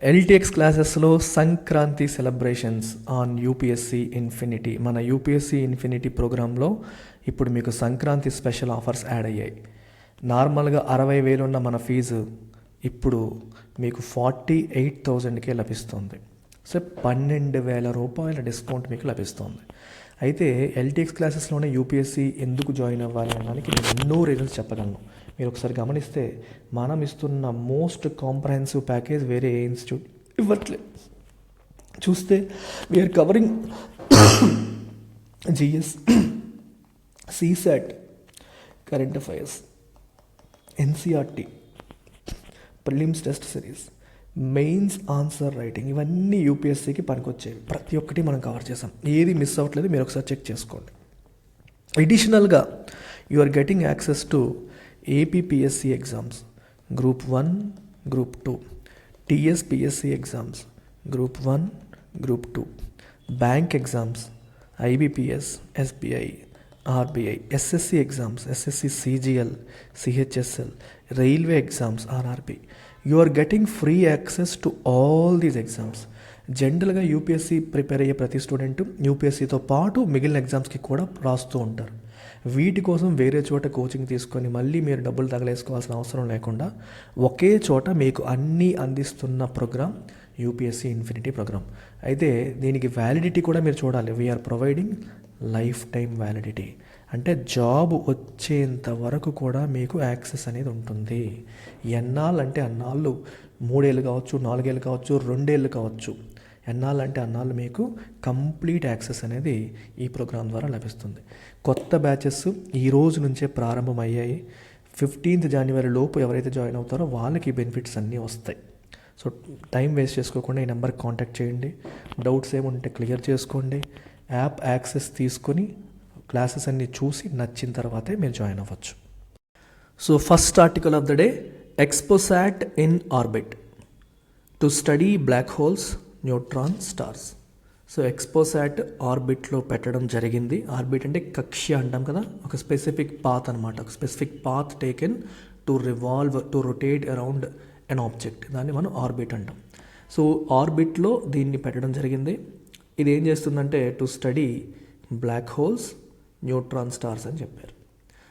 LTX క్లాసెస్లో Sankranti celebrations on UPSC Infinity. మన UPSC Infinity ప్రోగ్రాంలో ఇప్పుడు మీకు సంక్రాంతి స్పెషల్ ఆఫర్స్ యాడ్ అయ్యాయి. నార్మల్గా 60,000 ఉన్న మన ఫీజు ఇప్పుడు మీకు 48,000కే లభిస్తుంది. సో 12,000 రూపాయల డిస్కౌంట్ మీకు లభిస్తుంది. అయితే ఎల్టీఎక్స్ క్లాసెస్లోనే యూపీఎస్సీ ఎందుకు జాయిన్ అవ్వాలి అనడానికి నేను ఎన్నో రీజన్స్ చెప్పగలను. మీరు ఒకసారి గమనిస్తే మనం ఇస్తున్న మోస్ట్ కాంప్రహెన్సివ్ ప్యాకేజ్ వేరే ఏ ఇన్స్టిట్యూట్ ఇవ్వట్లేదు. చూస్తే we are covering GS, CSAT, current affairs, NCERT, prelims test series, mains answer writing, ఇవన్నీ యూపీఎస్సీకి పనికొచ్చేవి. ప్రతి ఒక్కటి మనం కవర్ చేసాం, ఏది మిస్ అవ్వట్లేదు. మీరు ఒకసారి చెక్ చేసుకోండి. అడిషనల్గా you are getting access to APPSC exams group 1, group 2, TSPSC exams group 1, group 2, bank exams, IBPS, SBI, RBI, SSC exams, SSC CGL, CHSL, railway exams, RRB. You are getting free access to all these exams. జనరల్గా UPSC prepare అయ్యే ప్రతి student యూపీఎస్సీతో పాటు మిగిలిన ఎగ్జామ్స్కి కూడా రాస్తూ ఉంటారు. వీటి కోసం వేరే చోట కోచింగ్ తీసుకొని మళ్ళీ మీరు డబ్బులు తగలేసుకోవాల్సిన అవసరం లేకుండా ఒకే చోట మీకు అన్నీ అందిస్తున్న ప్రోగ్రామ్ యూపీఎస్సీ ఇన్ఫినిటీ ప్రోగ్రామ్. అయితే దీనికి వ్యాలిడిటీ కూడా మీరు చూడాలి. We are providing life time validity, అంటే జాబ్ వచ్చేంత వరకు కూడా మీకు యాక్సెస్ అనేది ఉంటుంది. ఎన్నాళ్ళంటే అన్నాళ్ళు, 3 ఏళ్ళు కావచ్చు, 4 ఏళ్ళు కావచ్చు, 2 ఏళ్ళు కావచ్చు. ఎన్నాళ్ళంటే అన్నాళ్ళు మీకు కంప్లీట్ యాక్సెస్ అనేది ఈ ప్రోగ్రాం ద్వారా లభిస్తుంది. కొత్త బ్యాచెస్ ఈ రోజు నుంచే ప్రారంభమయ్యాయి. 15th జనవరి లోపు ఎవరైతే జాయిన్ అవుతారో వాళ్ళకి బెనిఫిట్స్ అన్నీ వస్తాయి. సో టైం వేస్ట్ చేసుకోకుండా ఈ నెంబర్కి కాంటాక్ట్ చేయండి. డౌట్స్ ఏముంటే క్లియర్ చేసుకోండి. యాప్ యాక్సెస్ తీసుకొని క్లాసెస్ అన్నీ చూసి నచ్చిన తర్వాతే మీరు జాయిన్ అవ్వచ్చు. So first article of the day, XPoSat in orbit to study black holes, neutron stars. So XPoSat ఆర్బిట్లో పెట్టడం జరిగింది. ఆర్బిట్ అంటే కక్ష్య అంటాం కదా, ఒక స్పెసిఫిక్ పాత్ అనమాట. ఒక specific path taken to revolve, to rotate around an object, దాన్ని మనం ఆర్బిట్ అంటాం. సో ఆర్బిట్లో దీన్ని పెట్టడం జరిగింది. ఇది ఏం చేస్తుందంటే to study black holes, neutron stars అని చెప్పారు.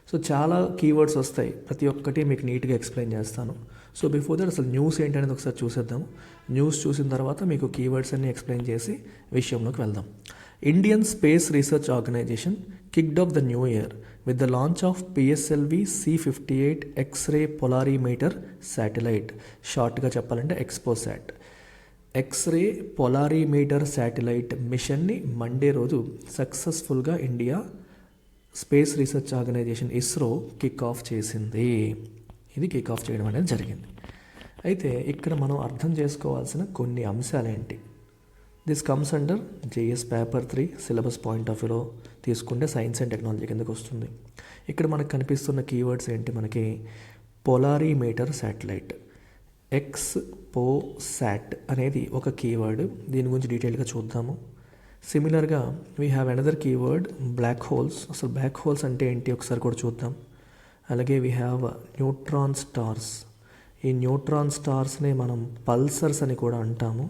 సో చాలా కీవర్డ్స్ వస్తాయి, ప్రతి ఒక్కటి మీకు నీట్గా ఎక్స్ప్లెయిన్ చేస్తాను. సో బిఫోర్ దట్ అసలు న్యూస్ ఏంటనేది ఒకసారి చూసేద్దాము. న్యూస్ చూసిన తర్వాత మీకు కీవర్డ్స్ అన్ని ఎక్స్ప్లెయిన్ చేసి విషయంలోకి వెళ్దాం. Indian Space research Organisation kicked off the new year with the launch of PSLV C58 X-ray polarimeter satellite. షార్ట్గా చెప్పాలంటే ఎక్స్పోసాట్. ఎక్స్రే పొలారీమీటర్ శాటిలైట్ మిషన్ని మండే రోజు సక్సెస్ఫుల్గా India space research organisation ISRO kick off చేసింది. ఇది కిక్ ఆఫ్ చేయడం అనేది జరిగింది. అయితే ఇక్కడ మనం అర్థం చేసుకోవాల్సిన కొన్ని అంశాలేంటి. This comes under GS paper 3 syllabus point of వ్యూలో తీసుకుంటే సైన్స్ అండ్ టెక్నాలజీ కిందకు వస్తుంది. ఇక్కడ మనకు కనిపిస్తున్న కీవర్డ్స్ ఏంటి, మనకి పొలారీమీటర్ శాటిలైట్, ఎక్స్పోసాట్ అనేది ఒక కీవర్డ్. దీని గురించి డీటెయిల్గా చూద్దాము. సిమిలర్గా we have another keyword black holes. అసలు బ్లాక్ హోల్స్ అంటే ఏంటి ఒకసారి కూడా చూద్దాం. అలాగే వీ హ్యావ్ న్యూట్రాన్ స్టార్స్. ఈ న్యూట్రాన్ స్టార్స్ని మనం పల్సర్స్ అని కూడా అంటాము.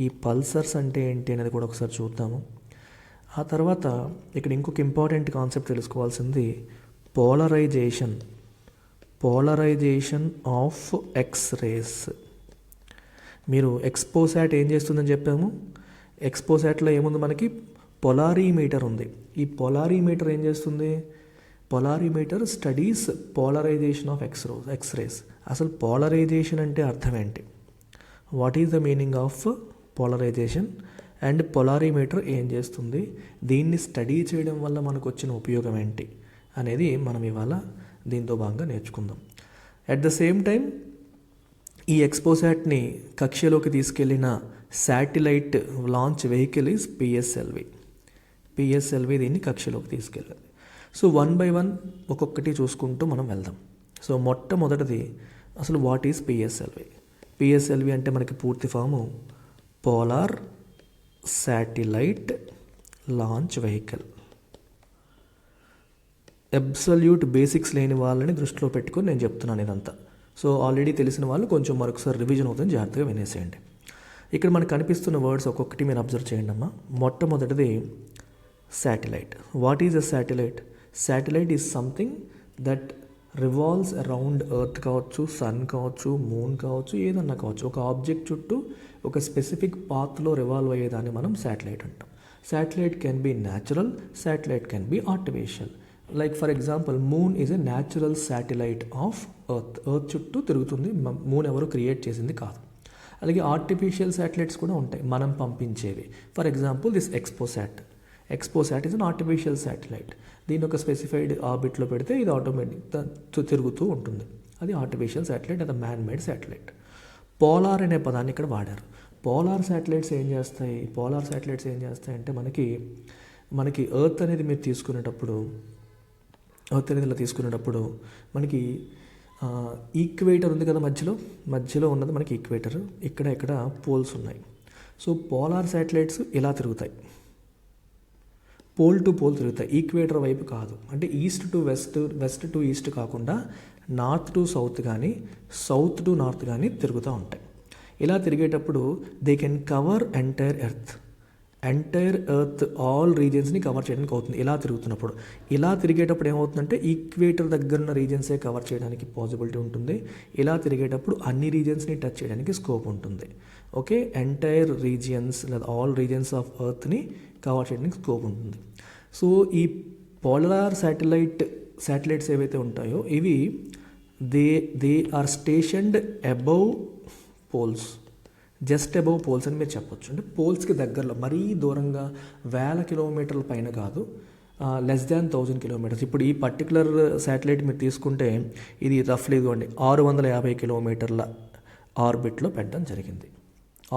ఈ పల్సర్స్ అంటే ఏంటి అనేది కూడా ఒకసారి చూద్దాము. ఆ తర్వాత ఇక్కడ ఇంకొక ఇంపార్టెంట్ కాన్సెప్ట్ తెలుసుకోవాల్సింది పోలరైజేషన్. Polarisation of X-rays. మీరు ఎక్స్పోసాట్ ఏం చేస్తుందని చెప్పాము. ఎక్స్పోసాట్లో ఏముంది, మనకి పొలారీమీటర్ ఉంది. ఈ పొలారీమీటర్ ఏం చేస్తుంది, polarimeter studies polarization of X rays. అసలు పోలరైజేషన్ అంటే అర్థం ఏంటి, what is the meaning of polarization and polarimeter ఏం చేస్తుంది, దీన్ని స్టడీ చేయడం వల్ల మనకు వచ్చిన ఉపయోగం ఏంటి అనేది మనం ఇవాళ దీంతో భాగంగా నేర్చుకుందాం. అట్ ద సేమ్ టైం ఈ ఎక్స్పోసాట్ని కక్షలోకి తీసుకెళ్లిన satellite launch vehicle is PSLV. PSLV దీన్ని కక్షలోకి తీసుకెళ్ళాలి. సో 1 by 1 ఒక్కొక్కటి చూసుకుంటూ మనం వెళ్దాం. సో మొట్టమొదటిది అసలు వాట్ ఈజ్ పిఎస్ఎల్వి. పిఎస్ఎల్వి అంటే మనకి పూర్తి form polar satellite launch vehicle. Absolute basics లేని వాళ్ళని దృష్టిలో పెట్టుకొని నేను చెప్తున్నాను ఇదంతా. సో ఆల్రెడీ తెలిసిన వాళ్ళు కొంచెం మరొకసారి రివిజన్ అవుతుంది, జాగ్రత్తగా వినేసేయండి. ఇక్కడ మనకు కనిపిస్తున్న వర్డ్స్ ఒక్కొక్కటి మీరు అబ్జర్వ్ చేయండి అమ్మా. మొట్టమొదటిది satellite. What is a satellite? Satellite is something that revolves around earth కావచ్చు, సన్ కావచ్చు, మూన్ కావచ్చు, ఏదన్నా కావచ్చు. ఒక ఆబ్జెక్ట్ చుట్టూ ఒక స్పెసిఫిక్ పాత్లో రివాల్వ్ అయ్యేదాన్ని మనం శాటిలైట్ అంటాం. Satellite can be natural, satellite can be artificial. Like for example, moon is a natural satellite of earth. Earth చుట్టూ తిరుగుతుంది, మూన్ ఎవరు క్రియేట్ చేసింది కాదు. అలాగే ఆర్టిఫిషియల్ శాటిలైట్స్ కూడా ఉంటాయి, మనం పంపించేవి. For example this XPoSat. XPoSat is an artificial satellite. దీన్ని ఒక స్పెసిఫైడ్ ఆర్బిట్లో పెడితే ఇది ఆటోమేటిక్ తిరుగుతూ ఉంటుంది. అది ఆర్టిఫిషియల్ శాటిలైట్, అది మ్యాన్ మేడ్ శాటిలైట్. పోలార్ అనే పదాన్ని ఇక్కడ వాడారు. పోలార్ శాటిలైట్స్ ఏం చేస్తాయి? పోలార్ శాటిలైట్స్ ఏం చేస్తాయి అంటే మనకి ఎర్త్ అనేది మీరు తీసుకునేటప్పుడు మనకి ఈక్వేటర్ ఉంది కదా, మధ్యలో ఉన్నది మనకి ఈక్వేటర్. ఇక్కడ పోల్స్ ఉన్నాయి. సో పోలార్ శాటిలైట్స్ ఇలా తిరుగుతాయి, పోల్ టు పోల్ తిరుగుతాయి, ఈక్వేటర్ వైపు కాదు. అంటే east to west, west to east కాకుండా నార్త్ టు సౌత్ కానీ, సౌత్ టు నార్త్ కానీ తిరుగుతూ ఉంటాయి. ఇలా తిరిగేటప్పుడు they can cover entire earth, all రీజియన్స్ని కవర్ చేయడానికి అవుతుంది ఇలా తిరుగుతున్నప్పుడు. ఇలా తిరిగేటప్పుడు ఏమవుతుందంటే ఈక్వేటర్ దగ్గర ఉన్న రీజియన్సే కవర్ చేయడానికి పాసిబిలిటీ ఉంటుంది. ఇలా తిరిగేటప్పుడు అన్ని రీజియన్స్ని టచ్ చేయడానికి స్కోప్ ఉంటుంది. ఓకే, ఎంటైర్ రీజియన్స్ లేదా ఆల్ రీజియన్స్ ఆఫ్ ఎర్త్ని కవర్ చేయడానికి స్కోప్ ఉంటుంది. సో ఈ పోలార్ శాటిలైట్స్ ఏవైతే ఉంటాయో ఇవి they are stationed above poles, just above poles అని మీరు చెప్పొచ్చు. అంటే పోల్స్కి దగ్గరలో, మరీ దూరంగా 1000 కిలోమీటర్ల పైన కాదు, లెస్ దాన్ 1000 కిలోమీటర్స్. ఇప్పుడు ఈ పర్టికులర్ శాటిలైట్ మీరు తీసుకుంటే ఇది రఫ్లీ ఇదిగోండి 650 కిలోమీటర్ల ఆర్బిట్లో పెట్టడం జరిగింది.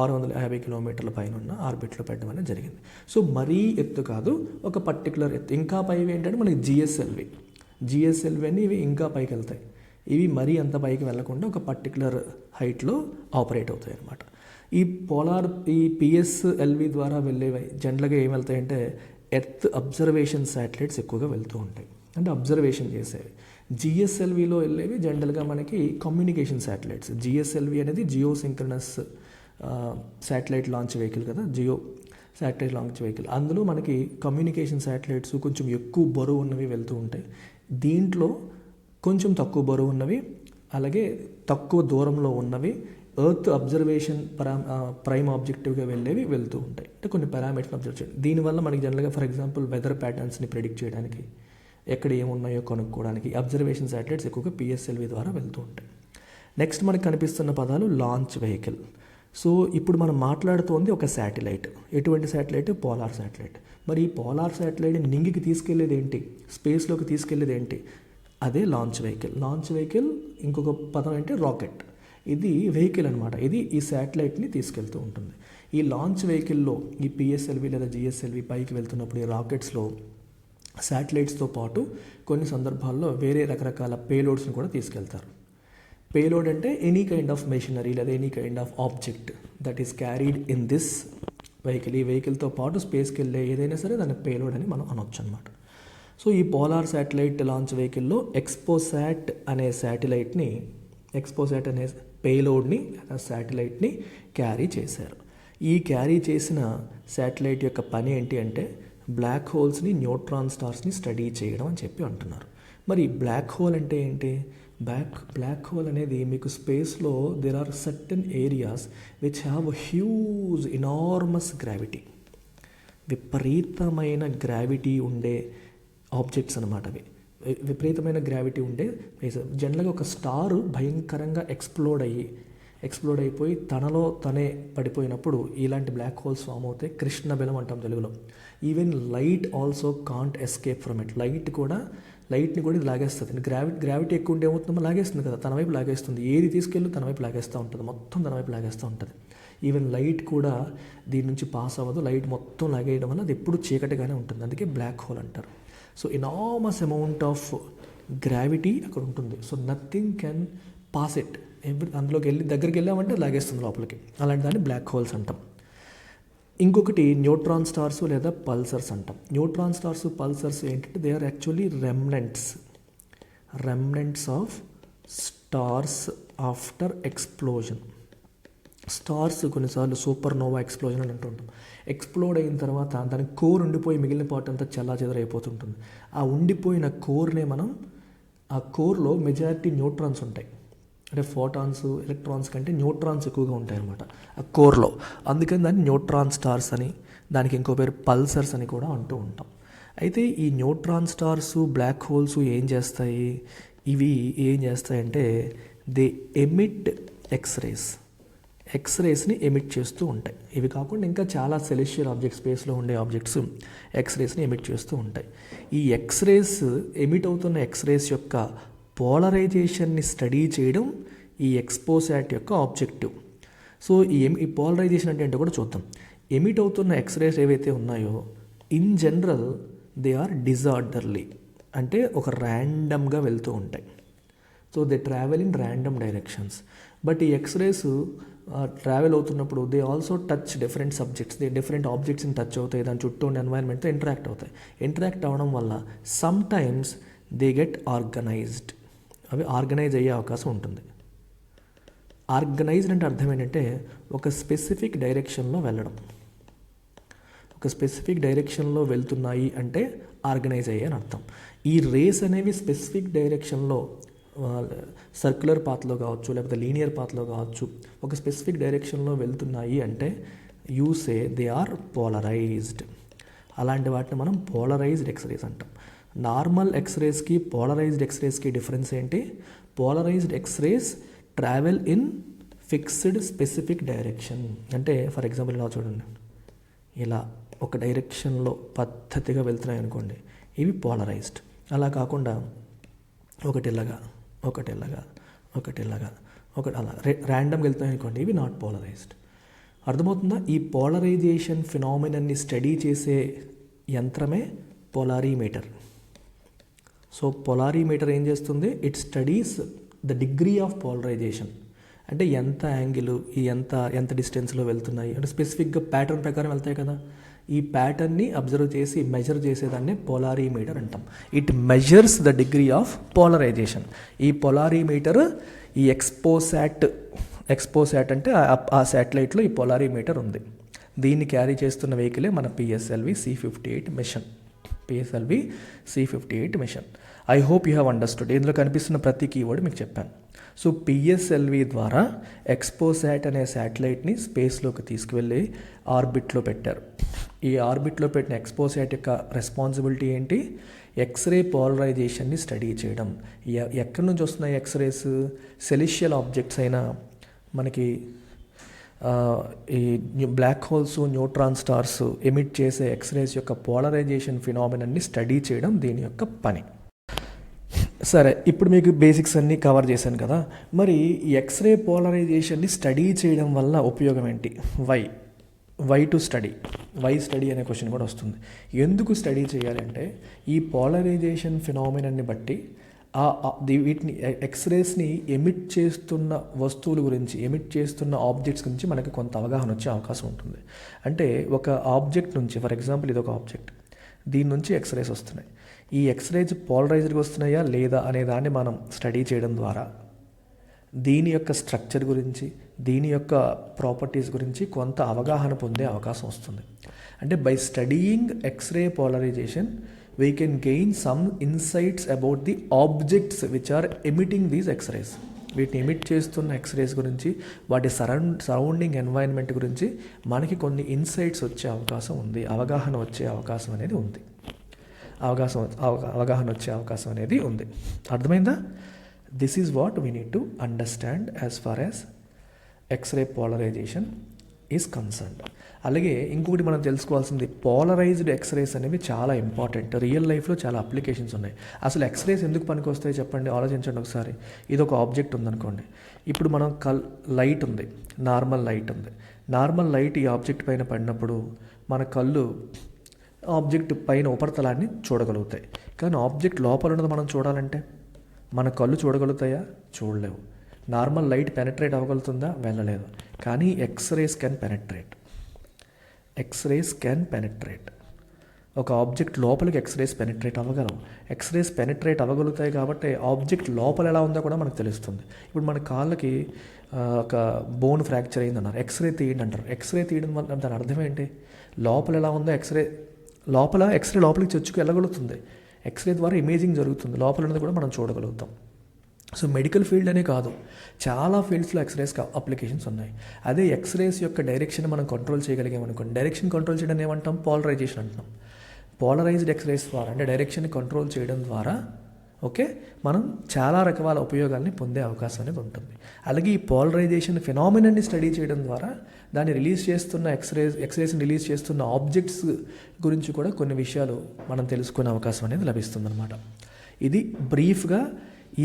650 కిలోమీటర్ల పైన ఉన్న ఆర్బిట్లో పెట్టడం అనేది జరిగింది. సో మరీ ఎత్తు కాదు, ఒక పర్టికులర్ ఎత్తు. ఇంకా పైవి ఏంటంటే మనకి జిఎస్ఎల్వి అని ఇవి ఇంకా పైకి వెళ్తాయి. ఇవి మరీ అంత పైకి వెళ్లకుండా ఒక పర్టికులర్ హైట్లో ఆపరేట్ అవుతాయి అన్నమాట. ఈ పిఎస్ఎల్వి ద్వారా వెళ్ళేవి జనరల్గా ఏం వెళ్తాయంటే ఎర్త్ అబ్జర్వేషన్ శాటిలైట్స్ ఎక్కువగా వెళ్తూ ఉంటాయి, అంటే అబ్జర్వేషన్ చేసేవి. జిఎస్ఎల్విలో వెళ్ళేవి జనరల్గా మనకి కమ్యూనికేషన్ శాటిలైట్స్. జిఎస్ఎల్వి అనేది geosynchronous satellite launch vehicle కదా, జియో శాటిలైట్ లాంచ్ వెహికల్. అందులో మనకి కమ్యూనికేషన్ శాటిలైట్స్ కొంచెం ఎక్కువ బరువు ఉన్నవి వెళ్తూ ఉంటాయి. దీంట్లో కొంచెం తక్కువ బరువు ఉన్నవి, అలాగే తక్కువ దూరంలో ఉన్నవి, ఎర్త్ అబ్జర్వేషన్ ప్రైమ్ ఆబ్జెక్టివ్గా వెళ్ళేవి వెళ్తూ ఉంటాయి. అంటే కొన్ని పారామీటర్స్ని అబ్జర్వ్ చేయండి. దీనివల్ల మనకి జనరల్గా ఫర్ ఎగ్జాంపుల్ వెదర్ ప్యాటర్న్స్ని ప్రిడిక్ట్ చేయడానికి, ఎక్కడ ఏమున్నాయో కనుక్కోవడానికి అబ్జర్వేషన్ శాటిలైట్స్ ఎక్కువగా పిఎస్ఎల్వి ద్వారా వెళ్తూ ఉంటాయి. నెక్స్ట్ మనకి కనిపిస్తున్న పదాలు లాంచ్ వెహికల్. సో ఇప్పుడు మనం మాట్లాడుతోంది ఒక శాటిలైట్. ఎటువంటి శాటిలైట్? Polar satellite. మరి ఈ పోలార్ శాటిలైట్ నింగికి తీసుకెళ్లేది ఏంటి, స్పేస్లోకి తీసుకెళ్లేది ఏంటి? అదే లాంచ్ వెహికల్. లాంచ్ వెహికల్ ఇంకొక పదం అంటే రాకెట్. ఇది వెహికల్ అనమాట. ఇది ఈ శాటిలైట్ని తీసుకెళ్తూ ఉంటుంది. ఈ లాంచ్ వెహికల్లో ఈ పిఎస్ఎల్వి లేదా జిఎస్ఎల్వి పైకి వెళ్తున్నప్పుడు ఈ రాకెట్స్లో శాటిలైట్స్తో పాటు కొన్ని సందర్భాల్లో వేరే రకరకాల పేలోడ్స్ని కూడా తీసుకెళ్తారు. పేలోడ్ అంటే ఎనీ కైండ్ ఆఫ్ మెషినరీ లేదా any kind of object that is carried in this vehicle. ఈ వెహికల్తో పాటు స్పేస్కి వెళ్ళే ఏదైనా సరే దాన్ని పేలోడ్ అని మనం అనొచ్చు అనమాట. సో ఈ పోలార్ శాటిలైట్ లాంచ్ వెహికల్లో ఎక్స్పోసాట్ అనే పేలోడ్ని లేదా శాటిలైట్ని క్యారీ చేశారు. ఈ క్యారీ చేసిన శాటిలైట్ యొక్క పని ఏంటి అంటే బ్లాక్ హోల్స్ని, న్యూట్రాన్ స్టార్స్ని స్టడీ చేయడం అని చెప్పి అంటున్నారు. మరి బ్లాక్ హోల్ అంటే ఏంటి? బ్లాక్ హోల్ అనేది మీకు స్పేస్లో there are certain areas which have huge enormous gravity, విపరీతమైన గ్రావిటీ ఉండే ఆబ్జెక్ట్స్ అనమాట. అవి విపరీతమైన గ్రావిటీ ఉండే జనరల్గా ఒక స్టార్ భయంకరంగా ఎక్స్ప్లోడ్ అయిపోయి తనలో తనే పడిపోయినప్పుడు ఇలాంటి బ్లాక్ హోల్స్ ఫామ్ అవుతాయి. కృష్ణబిలం అంటాం తెలుగులో. Even light also can't escape from it. లైట్ని కూడా ఇది లాగేస్తుంది. గ్రావిటీ ఎక్కువ ఉంటే ఏమవుతుందో లాగేస్తుంది కదా, తన వైపు లాగేస్తుంది. ఏది తీసుకెళ్ళి తన వైపు లాగేస్తూ ఉంటుంది, మొత్తం తన వైపు లాగేస్తూ ఉంటుంది. ఈవెన్ లైట్ కూడా దీని నుంచి పాస్ అవ్వదు. లైట్ మొత్తం లాగేయడం వల్ల అది ఎప్పుడు చీకటిగానే ఉంటుంది. అందుకే బ్లాక్ హోల్ అంటారు. So enormous amount of gravity అక్కడ ఉంటుంది. So nothing can pass it. అందులోకి దగ్గరికి వెళ్ళామంటే లాగేస్తుంది లోపలికి. అలాంటి దాన్ని బ్లాక్ హోల్స్ అంటాం. ఇంకొకటి న్యూట్రాన్ స్టార్స్ లేదా పల్సర్స్ అంటాం. న్యూట్రాన్ స్టార్స్, పల్సర్స్ ఏంటంటే they are actually remnants of stars after explosion. Stars కొన్నిసార్లు సూపర్ నోవా ఎక్స్ప్లోజన్ అని అంటుంటాం. ఎక్స్ప్లోడ్ అయిన తర్వాత దానికి కోర్ ఉండిపోయి మిగిలిన పార్ట్ అంతా చెల్లాచెదరైపోతుంటుంది. ఆ ఉండిపోయిన కోర్నే మనం, ఆ కోర్లో మెజారిటీ న్యూట్రాన్స్ ఉంటాయి. అంటే ఫోటాన్స్, ఎలక్ట్రాన్స్ కంటే న్యూట్రాన్స్ ఎక్కువగా ఉంటాయి అన్నమాట ఆ కోర్లో. అందుకని దాన్ని న్యూట్రాన్ స్టార్స్ అని, దానికి ఇంకో పేరు పల్సర్స్ అని కూడా అంటూ ఉంటాం. అయితే ఈ న్యూట్రాన్ స్టార్స్, బ్లాక్ హోల్స్ ఏం చేస్తాయి? ఇవి ఏం చేస్తాయంటే దే ఎమిట్ ఎక్స్రేస్ని ఎమిట్ చేస్తూ ఉంటాయి. ఇవి కాకుండా ఇంకా చాలా సెలెస్టియల్ ఆబ్జెక్ట్స్, స్పేస్లో ఉండే ఆబ్జెక్ట్స్ ఎక్స్రేస్ని ఎమిట్ చేస్తూ ఉంటాయి. ఈ ఎక్స్రేస్, ఎమిట్ అవుతున్న ఎక్స్రేస్ యొక్క పోలరైజేషన్ని స్టడీ చేయడం ఈ ఎక్స్పోసాట్ యొక్క ఆబ్జెక్టివ్. సో ఈ పోలరైజేషన్ అంటే ఏంటో కూడా చూద్దాం. ఎమిట్ అవుతున్న ఎక్స్రేస్ ఏవైతే ఉన్నాయో in general they are disorderly, అంటే ఒక ర్యాండమ్గా వెళ్తూ ఉంటాయి. So they travel in random directions. But ఈ ఎక్స్రేస్ ట్రావెల్ అవుతున్నప్పుడు they also touch different subjects, different ఆబ్జెక్ట్స్ని టచ్ అవుతాయి, దాని చుట్టూ ఉండే ఎన్వైర్న్మెంట్తో ఇంటరాక్ట్ అవుతాయి. ఇంటరాక్ట్ అవ్వడం వల్ల some times they get organised, అవి ఆర్గనైజ్ అయ్యే అవకాశం ఉంటుంది. ఆర్గనైజ్డ్ అంటే అర్థం ఏంటంటే ఒక స్పెసిఫిక్ డైరెక్షన్లో వెళ్ళడం. ఒక స్పెసిఫిక్ డైరెక్షన్లో వెళ్తున్నాయి అంటే ఆర్గనైజ్ అయ్యాయి అని అర్థం. ఈ రేస్ అనేవి స్పెసిఫిక్ డైరెక్షన్లో సర్క్యులర్ పాత్లో కావచ్చు, లేకపోతే లీనియర్ పాత్లో కావచ్చు, ఒక స్పెసిఫిక్ డైరెక్షన్లో వెళ్తున్నాయి అంటే యూసే దే ఆర్ పోలరైజ్డ్. అలాంటి వాటిని మనం పోలరైజ్డ్ ఎక్స్రేస్ అంటాం. నార్మల్ ఎక్స్రేస్కి పోలరైజ్డ్ ఎక్స్రేస్కి డిఫరెన్స్ ఏంటి? Polarised X-rays travel in fixed specific direction. అంటే ఫర్ ఎగ్జాంపుల్ ఇలా చూడండి, ఇలా ఒక డైరెక్షన్లో పద్ధతిగా వెళ్తున్నాయి అనుకోండి, ఇవి పోలరైజ్డ్. అలా కాకుండా ఒకటి ఇలాగా, ఒకటి ఇలాగా, ఒకటి ఇలాగా, ఒకటి అలా ర్యాండమ్గా వెళ్తున్నాయి అనుకోండి, ఇవి నాట్ పోలరైజ్డ్. అర్థమవుతుందా? ఈ పోలరైజేషన్ ఫినామినన్ని స్టడీ చేసే యంత్రమే పోలారీమీటర్. సో పోలారీమీటర్ ఏం చేస్తుంది? It studies the degree of polarisation. అంటే ఎంత యాంగిల్, ఈ ఎంత డిస్టెన్స్లో వెళ్తున్నాయి అంటే స్పెసిఫిక్గా ప్యాటర్న్ ప్రకారం వెళ్తాయి కదా, ఈ ప్యాటర్న్ని అబ్జర్వ్ చేసి మెజర్ చేసేదాన్ని పోలారీమీటర్ అంటాం. It measures the degree of polarisation. ఈ పోలారీమీటర్ ఈ ఎక్స్పోసాట్ అంటే ఆ శాటిలైట్లో ఈ పోలారీమీటర్ ఉంది. దీన్ని క్యారీ చేస్తున్న వెహికలే మన PSLV C-58 mission. PSLV C-58 mission. I hope you have understood. ఇందులో కనిపిస్తున్న ప్రతి కీవర్డ్ మీకు చెప్పాను. సో పిఎస్ఎల్వి ద్వారా ఎక్స్పోసాట్ అనే శాటిలైట్ని స్పేస్లోకి తీసుకువెళ్ళి ఆర్బిట్లో పెట్టారు. ఈ ఆర్బిట్లో పెట్టిన ఎక్స్పోసాట్ యొక్క రెస్పాన్సిబిలిటీ ఏంటి? ఎక్స్రే పోలరైజేషన్ని స్టడీ చేయడం. ఎక్కడి నుంచి వస్తున్నాయి ఎక్స్రేస్? సెలెస్టియల్ ఆబ్జెక్ట్స్ అయినా మనకి ఈ black holes, neutron stars emit చేసే ఎక్స్రేస్ యొక్క పోలరైజేషన్ ఫినామినన్ని స్టడీ చేయడం దీని యొక్క పని. సరే, ఇప్పుడు మీకు బేసిక్స్ అన్నీ కవర్ చేశాను కదా. మరి ఎక్స్రే పోలరైజేషన్ని స్టడీ చేయడం వల్ల ఉపయోగం ఏంటి? Why to study? Why study అనే క్వశ్చన్ కూడా వస్తుంది. ఎందుకు స్టడీ చేయాలంటే ఈ పోలరైజేషన్ ఫినామినన్ని బట్టి వీటిని ఎక్స్రేస్ని ఎమిట్ చేస్తున్న వస్తువుల గురించి, ఎమిట్ చేస్తున్న ఆబ్జెక్ట్స్ గురించి మనకి కొంత అవగాహన వచ్చే అవకాశం ఉంటుంది. అంటే ఒక ఆబ్జెక్ట్ నుంచి, ఫర్ ఎగ్జాంపుల్ ఇది ఒక ఆబ్జెక్ట్, దీని నుంచి ఎక్స్రేస్ వస్తున్నాయి. ఈ ఎక్స్రేస్ పోలరైజ్డ్గా వస్తున్నాయా లేదా అనే దాన్ని మనం స్టడీ చేయడం ద్వారా దీని యొక్క స్ట్రక్చర్ గురించి, దీని యొక్క ప్రాపర్టీస్ గురించి కొంత అవగాహన పొందే అవకాశం వస్తుంది. అంటే by studying X-ray polarisation we can gain some insights about the objects which are emitting these x-rays. వీటిని ఎమిట్ చేస్తున్న ఎక్స్రేస్ గురించి, వాటి సరౌండింగ్ ఎన్వైరన్మెంట్ గురించి మనకి కొన్ని ఇన్సైట్స్ వచ్చే అవకాశం ఉంది, అవగాహన వచ్చే అవకాశం అనేది ఉంది. అవగాహన వచ్చే అవకాశం అనేది ఉంది. అర్థమైందా? This is what we need to understand as far as X-ray polarisation is concerned. అలాగే ఇంకొకటి మనం తెలుసుకోవాల్సింది, పోలరైజ్డ్ ఎక్స్రేస్ అనేవి చాలా ఇంపార్టెంట్. రియల్ లైఫ్లో చాలా అప్లికేషన్స్ ఉన్నాయి. అసలు ఎక్స్రేస్ ఎందుకు పనికి వస్తాయి చెప్పండి, ఆలోచించండి ఒకసారి. ఇది ఒక ఆబ్జెక్ట్ ఉందనుకోండి, ఇప్పుడు మనం లైట్ ఉంది, నార్మల్ లైట్ ఉంది. నార్మల్ లైట్ ఈ ఆబ్జెక్ట్ పైన పడినప్పుడు మన కళ్ళు ఆబ్జెక్ట్ పైన ఉపరితలాన్ని చూడగలుగుతాయి. కానీ ఆబ్జెక్ట్ లోపల ఉన్నది మనం చూడాలంటే మన కళ్ళు చూడగలుగుతాయా? చూడలేవు. నార్మల్ లైట్ పెనట్రేట్ అవ్వగలుగుతుందా? వెళ్ళలేదు. కానీ ఎక్స్రేస్ కెన్ పెనట్రేట్. ఒక ఆబ్జెక్ట్ లోపలికి ఎక్స్రేస్ పెనిట్రేట్ అవ్వగలవు. ఎక్స్రేస్ పెనిట్రేట్ అవ్వగలుగుతాయి కాబట్టి ఆబ్జెక్ట్ లోపల ఎలా ఉందో కూడా మనకు తెలుస్తుంది. ఇప్పుడు మన కాళ్ళకి ఒక బోన్ ఫ్రాక్చర్ అయిందన్నారు, ఎక్స్రే తీయండి అంటారు. ఎక్స్రే తీయడం వల్ల దాని అర్థం ఏంటి? లోపల ఎలా ఉందో ఎక్స్రే లోపలికి చొచ్చుకు వెళ్ళగలుగుతుంది. ఎక్స్రే ద్వారా ఇమేజింగ్ జరుగుతుంది, లోపల ఉన్నది కూడా మనం చూడగలుగుతాం. సో మెడికల్ ఫీల్డ్ అనే కాదు, చాలా ఫీల్డ్స్లో ఎక్స్రేస్ అప్లికేషన్స్ ఉన్నాయి. అదే ఎక్స్రేస్ యొక్క డైరెక్షన్ మనం కంట్రోల్ చేయగలిగామనుకోండి, డైరెక్షన్ కంట్రోల్ చేయడం ఏమంటాం? పోలరైజేషన్ అంటున్నాం. పోలరైజ్డ్ ఎక్స్రేస్ ద్వారా అంటే డైరెక్షన్ని కంట్రోల్ చేయడం ద్వారా ఓకే మనం చాలా రకాల ఉపయోగాల్ని పొందే అవకాశం అనేది ఉంటుంది. అలాగే ఈ పోలరైజేషన్ ఫినామినన్ని స్టడీ చేయడం ద్వారా దాన్ని రిలీజ్ చేస్తున్న ఎక్స్రేస్ని రిలీజ్ చేస్తున్న ఆబ్జెక్ట్స్ గురించి కూడా కొన్ని విషయాలు మనం తెలుసుకునే అవకాశం అనేది లభిస్తుందన్నమాట. ఇది బ్రీఫ్గా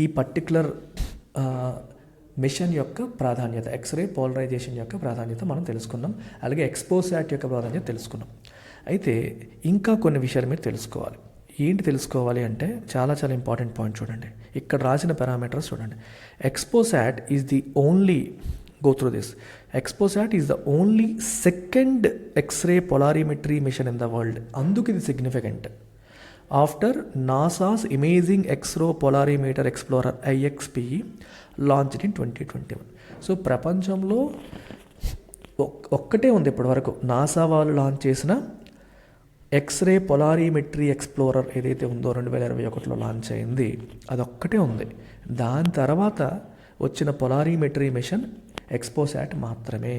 ఈ పర్టికులర్ మిషన్ యొక్క ప్రాధాన్యత, ఎక్స్రే పోలరైజేషన్ యొక్క ప్రాధాన్యత మనం తెలుసుకున్నాం. అలాగే ఎక్స్పోసాట్ యొక్క ప్రాధాన్యత తెలుసుకున్నాం. అయితే ఇంకా కొన్ని విషయాలు మీరు తెలుసుకోవాలి. ఏంటి తెలుసుకోవాలి అంటే చాలా చాలా ఇంపార్టెంట్ పాయింట్ చూడండి. ఇక్కడ రాసిన పారామీటర్స్ చూడండి. XPoSat is the only go through this. XPoSat is the only second X ray polarimetry mission in the world. అందుకు ఇది significant. After NASA's imaging X ray polarimeter explorer IXPE launched in 2021. So ప్రపంచంలో ఒక్కటే ఉంది ఇప్పటివరకు, నాసా వాళ్ళు launch చేసిన x ray పొలారిమెట్రీ explorer ఏదైతే ఉందో 2021లో లాంచ్ అయింది, అదొక్కటే ఉంది. దాని తర్వాత వచ్చిన పొలారిమెట్రీ మిషన్ ఎక్స్పోసాట్ మాత్రమే.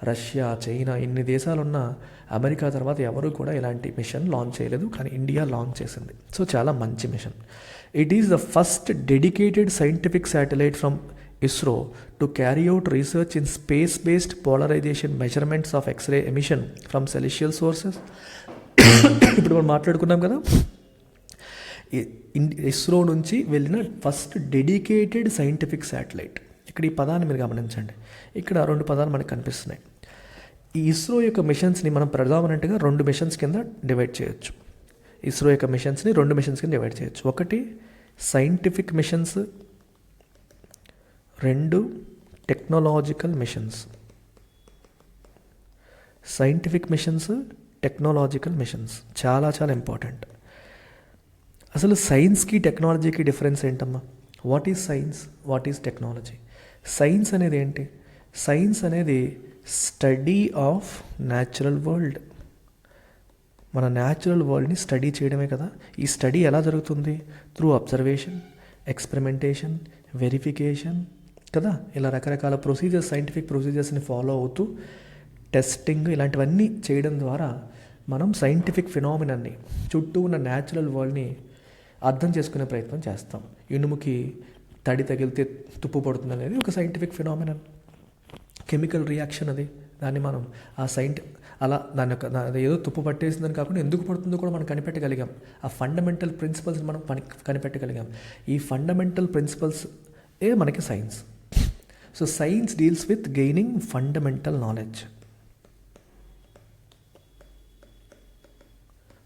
రష్యా, చైనా ఇన్ని దేశాలున్న అమెరికా తర్వాత ఎవరు కూడా ఇలాంటి మిషన్ లాంచ్ చేయలేదు, కానీ ఇండియా లాంచ్ చేసింది. సో చాలా మంచి mission. It is the first dedicated scientific satellite from ISRO to carry out research in space-based polarization measurements of X-ray emission from celestial sources. ఇప్పుడు మనం మాట్లాడుకున్నాం కదా, ఇస్రో నుంచి వెళ్ళిన ఫస్ట్ డెడికేటెడ్ సైంటిఫిక్ శాటిలైట్. ఇక్కడ ఈ పదాన్ని మీరు గమనించండి. ఇక్కడ 2 పదాలు మనకు కనిపిస్తున్నాయి. ఈ ఇస్రో యొక్క మిషన్స్ని మనం ప్రధానంగా 2 మిషన్స్ కింద డివైడ్ చేయొచ్చు. ఇస్రో యొక్క మిషన్స్ని 2 మిషన్స్ కింద డివైడ్ చేయొచ్చు. ఒకటి scientific machines, 2 technological machines. Scientific machines, technological machines చాలా చాలా ఇంపార్టెంట్. అసలు సైన్స్కి టెక్నాలజీకి డిఫరెన్స్ ఏంటమ్మా? What is science, what is technology? Science అనేది ఏంటి? సైన్స్ అనేది స్టడీ ఆఫ్ న్యాచురల్ వరల్డ్. మన న్యాచురల్ వరల్డ్ని స్టడీ చేయడమే కదా. ఈ స్టడీ ఎలా జరుగుతుంది? త్రూ అబ్జర్వేషన్, ఎక్స్పెరిమెంటేషన్, వెరిఫికేషన్ కదా. ఇలా రకరకాల ప్రొసీజర్స్, సైంటిఫిక్ ప్రొసీజర్స్ని ఫాలో అవుతూ టెస్టింగ్ ఇలాంటివన్నీ చేయడం ద్వారా మనం సైంటిఫిక్ ఫినామినాన్ని, చుట్టూ ఉన్న న్యాచురల్ వరల్డ్ని అర్థం చేసుకునే ప్రయత్నం చేస్తాం. ఇనుముకి తడి తగిలితే తుప్పు పడుతుంది అనేది ఒక సైంటిఫిక్ ఫినామినన్, కెమికల్ రియాక్షన్ అది. దాన్ని మనం అలా దాని యొక్క ఏదో తుప్పు పట్టేసిందని కాకుండా ఎందుకు పడుతుందో కూడా మనం కనిపెట్టగలిగాం. ఆ ఫండమెంటల్ ప్రిన్సిపల్స్ మనం కనిపెట్టగలిగాం. ఈ ఫండమెంటల్ ప్రిన్సిపల్స్ మనకి science. So science deals with gaining fundamental knowledge.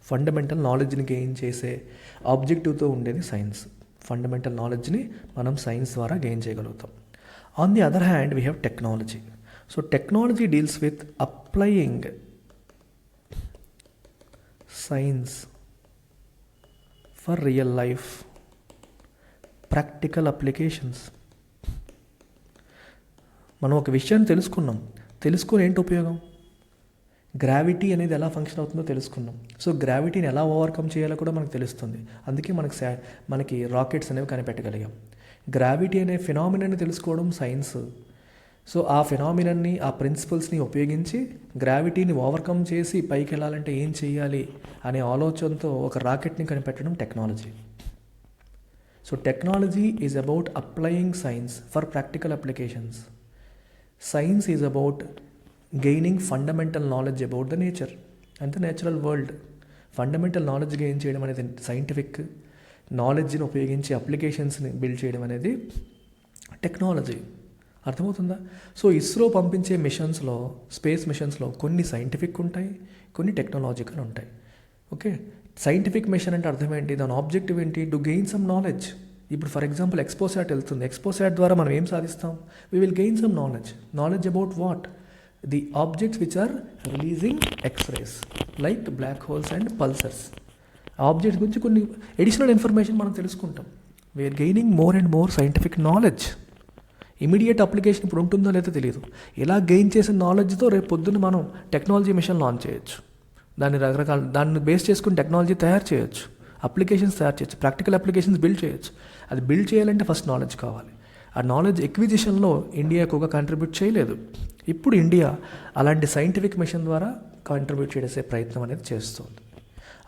Fundamental నాలెడ్జ్ని గెయిన్ చేసే ఆబ్జెక్టివ్తో ఉండేది సైన్స్. ఫండమెంటల్ నాలెడ్జ్ని మనం సైన్స్ ద్వారా గెయిన్ చేయగలుగుతాం. On the other hand we have technology. So technology deals with applying science for real life practical applications. మనం ఒక విషయాన్ని తెలుసుకొని ఏంటి ఉపయోగం? గ్రావిటీ అనేది ఎలా ఫంక్షన్ అవుతుందో తెలుసుకున్నాం. సో గ్రావిటీని ఎలా ఓవర్కమ్ చేయాలో కూడా మనకు తెలుస్తుంది. అందుకే మనకి రాకెట్స్ అనేవి కనిపెట్టగలిగాం. గ్రావిటీ అనే ఫినామినాన్ని తెలుసుకోవడం సైన్స్. సో ఆ ఫినామినాన్ని, ఆ ప్రిన్సిపల్స్ని ఉపయోగించి గ్రావిటీని ఓవర్కమ్ చేసి పైకి వెళ్ళాలంటే ఏం చేయాలి అనే ఆలోచనతో ఒక రాకెట్ని కనిపెట్టడం technology. So technology is about applying science for practical applications. Science is about gaining fundamental knowledge about the nature and the natural world. Fundamental knowledge gain చేయడం అనేది సైంటిఫిక్ నాలెడ్జ్ని ఉపయోగించి అప్లికేషన్స్ని బిల్డ్ చేయడం అనేది టెక్నాలజీ. అర్థమవుతుందా? సో ఇస్రో పంపించే మిషన్స్లో, స్పేస్ మిషన్స్లో కొన్ని scientific ఉంటాయి, కొన్ని టెక్నాలజికల్ ఉంటాయి. ఓకే, సైంటిఫిక్ మిషన్ అంటే అర్థం ఏంటి? దాని ఆబ్జెక్టివ్ ఏంటి? To gain some knowledge. ఇప్పుడు ఫర్ ఎగ్జాంపుల్ ఎక్స్పోసాట్ వెళ్తుంది. ఎక్స్పోసాట్ ద్వారా మనం ఏం సాధిస్తాం? We will gain some knowledge. Knowledge about what? The objects which are releasing X-rays. Like black holes and pulsars. Objects గురించి కొన్ని ఎడిషనల్ ఇన్ఫర్మేషన్ మనం తెలుసుకుంటాం. We are gaining more and more scientific knowledge. Immediate application ఇప్పుడు ఉంటుందో లేదో తెలియదు. ఇలా gain చేసిన నాలెడ్జ్తో రేపు పొద్దున్న మనం టెక్నాలజీ మిషన్ లాంచ్ చేయొచ్చు. దాన్ని బేస్ చేసుకుని టెక్నాలజీ తయారు చేయొచ్చు, అప్లికేషన్స్ తయారు చేయొచ్చు, ప్రాక్టికల్ అప్లికేషన్స్ బిల్డ్ చేయొచ్చు. అది బిల్డ్ చేయాలంటే ఫస్ట్ నాలెడ్జ్ కావాలి. ఆ నాలెడ్జ్ ఎక్విజిషన్లో ఇండియా ఎక్కువగా కంట్రిబ్యూట్ చేయలేదు. ఇప్పుడు ఇండియా అలాంటి సైంటిఫిక్ మిషన్ ద్వారా కంట్రిబ్యూట్ చేసే ప్రయత్నం అనేది చేస్తుంది.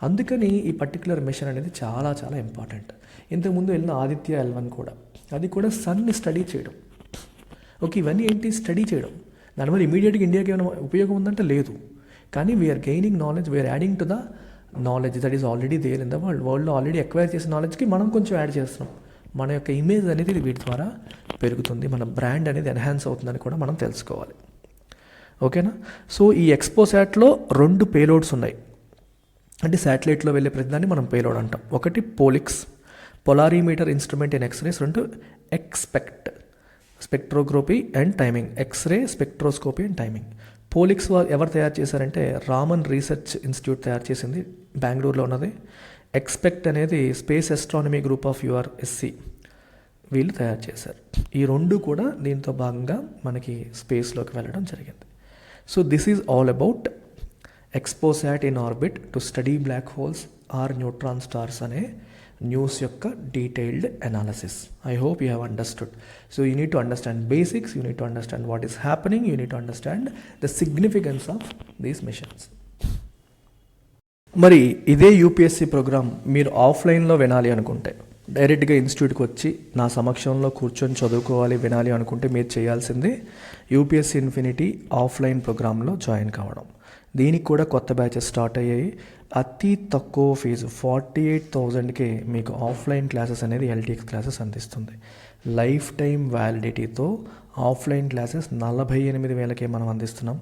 అందుకని ఈ పర్టికులర్ మిషన్ అనేది చాలా చాలా ఇంపార్టెంట్. ఇంతకుముందు వెళ్ళిన ఆదిత్య L1 కూడా, అది కూడా సన్ని స్టడీ చేయడం. ఓకే, ఇవన్నీ ఏంటి? స్టడీ చేయడం. దానివల్ల ఇమీడియట్గా ఇండియాకి ఏమైనా ఉపయోగం ఉందంటే లేదు. కానీ we are gaining knowledge, we are adding to the knowledge that is already there in the వరల్డ్లో ఆల్రెడీ ఎక్వైర్ చేసిన నాలెడ్జ్కి మనం కొంచెం యాడ్ చేస్తున్నాం. మన యొక్క ఇమేజ్ అనేది వీటి ద్వారా పెరుగుతుంది, మన బ్రాండ్ అనేది ఎన్హాన్స్ అవుతుందని కూడా మనం తెలుసుకోవాలి. ఓకేనా? సో ఈ ఎక్స్పోసాట్లో 2 పేలోడ్స్ ఉన్నాయి. అంటే శాటిలైట్లో వెళ్ళే ప్రతిదాన్ని మనం పేలోడ్ అంటాం. ఒకటి POLIX, polarimeter instrument in X rays. 2 XSPECT, spectroscopy and timing. X ray, spectroscopy and timing. POLIX ఎవరు తయారు చేశారంటే రామన్ రీసెర్చ్ ఇన్స్టిట్యూట్ తయారు చేసింది, బెంగళూరులో ఉన్నది. ఎక్స్పెక్ట్ అనేది space astronomy group of URSC వీళ్ళు తయారు చేశారు. ఈ 2 కూడా దీంతో భాగంగా మనకి స్పేస్లోకి వెళ్ళడం జరిగింది. So this is all about XPoSat in orbit to study black holes or neutron stars అనే న్యూస్ యొక్క detailed analysis. I hope you have understood. So you need to understand basics, you need to understand what is happening, you need to understand the significance of these missions. మరి ఇదే UPSC programme మీరు ఆఫ్లైన్లో వినాలి అనుకుంటే, డైరెక్ట్గా ఇన్స్టిట్యూట్కి వచ్చి నా సమక్షంలో కూర్చొని చదువుకోవాలి, వినాలి అనుకుంటే మీరు చేయాల్సింది యూపీఎస్సీ ఇన్ఫినిటీ ఆఫ్లైన్ ప్రోగ్రాంలో జాయిన్ కావడం. దీనికి కూడా కొత్త బ్యాచెస్ స్టార్ట్ అయ్యాయి. అతి తక్కువ ఫీజు 48,000కే మీకు ఆఫ్లైన్ క్లాసెస్ అనేది LTX క్లాసెస్ అందిస్తుంది. లైఫ్ టైం వ్యాలిడిటీతో ఆఫ్లైన్ క్లాసెస్ 48,000కే మనం అందిస్తున్నాం.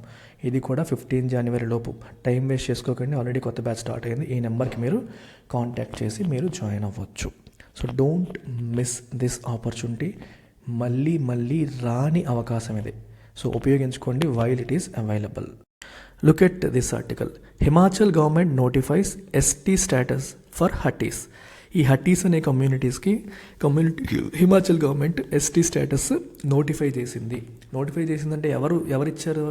ఇది కూడా 15 జనవరి లోపు. టైం వేస్ట్ చేసుకోకండి, ఆల్రెడీ కొత్త బ్యాచ్ స్టార్ట్ అయింది. ఈ నెంబర్కి మీరు కాంటాక్ట్ చేసి మీరు జాయిన్ అవ్వచ్చు. So don't miss this opportunity. మళ్ళీ రాని అవకాశం ఇది. సో ఉపయోగించుకోండి while it is available. Look at this article. Himachal government notifies ST status for Hattis. ఈ హట్టీస్ అనే కమ్యూనిటీకి Himachal government ST status notify చేసింది. నోటిఫై చేసిందంటే ఎవరిచ్చారు?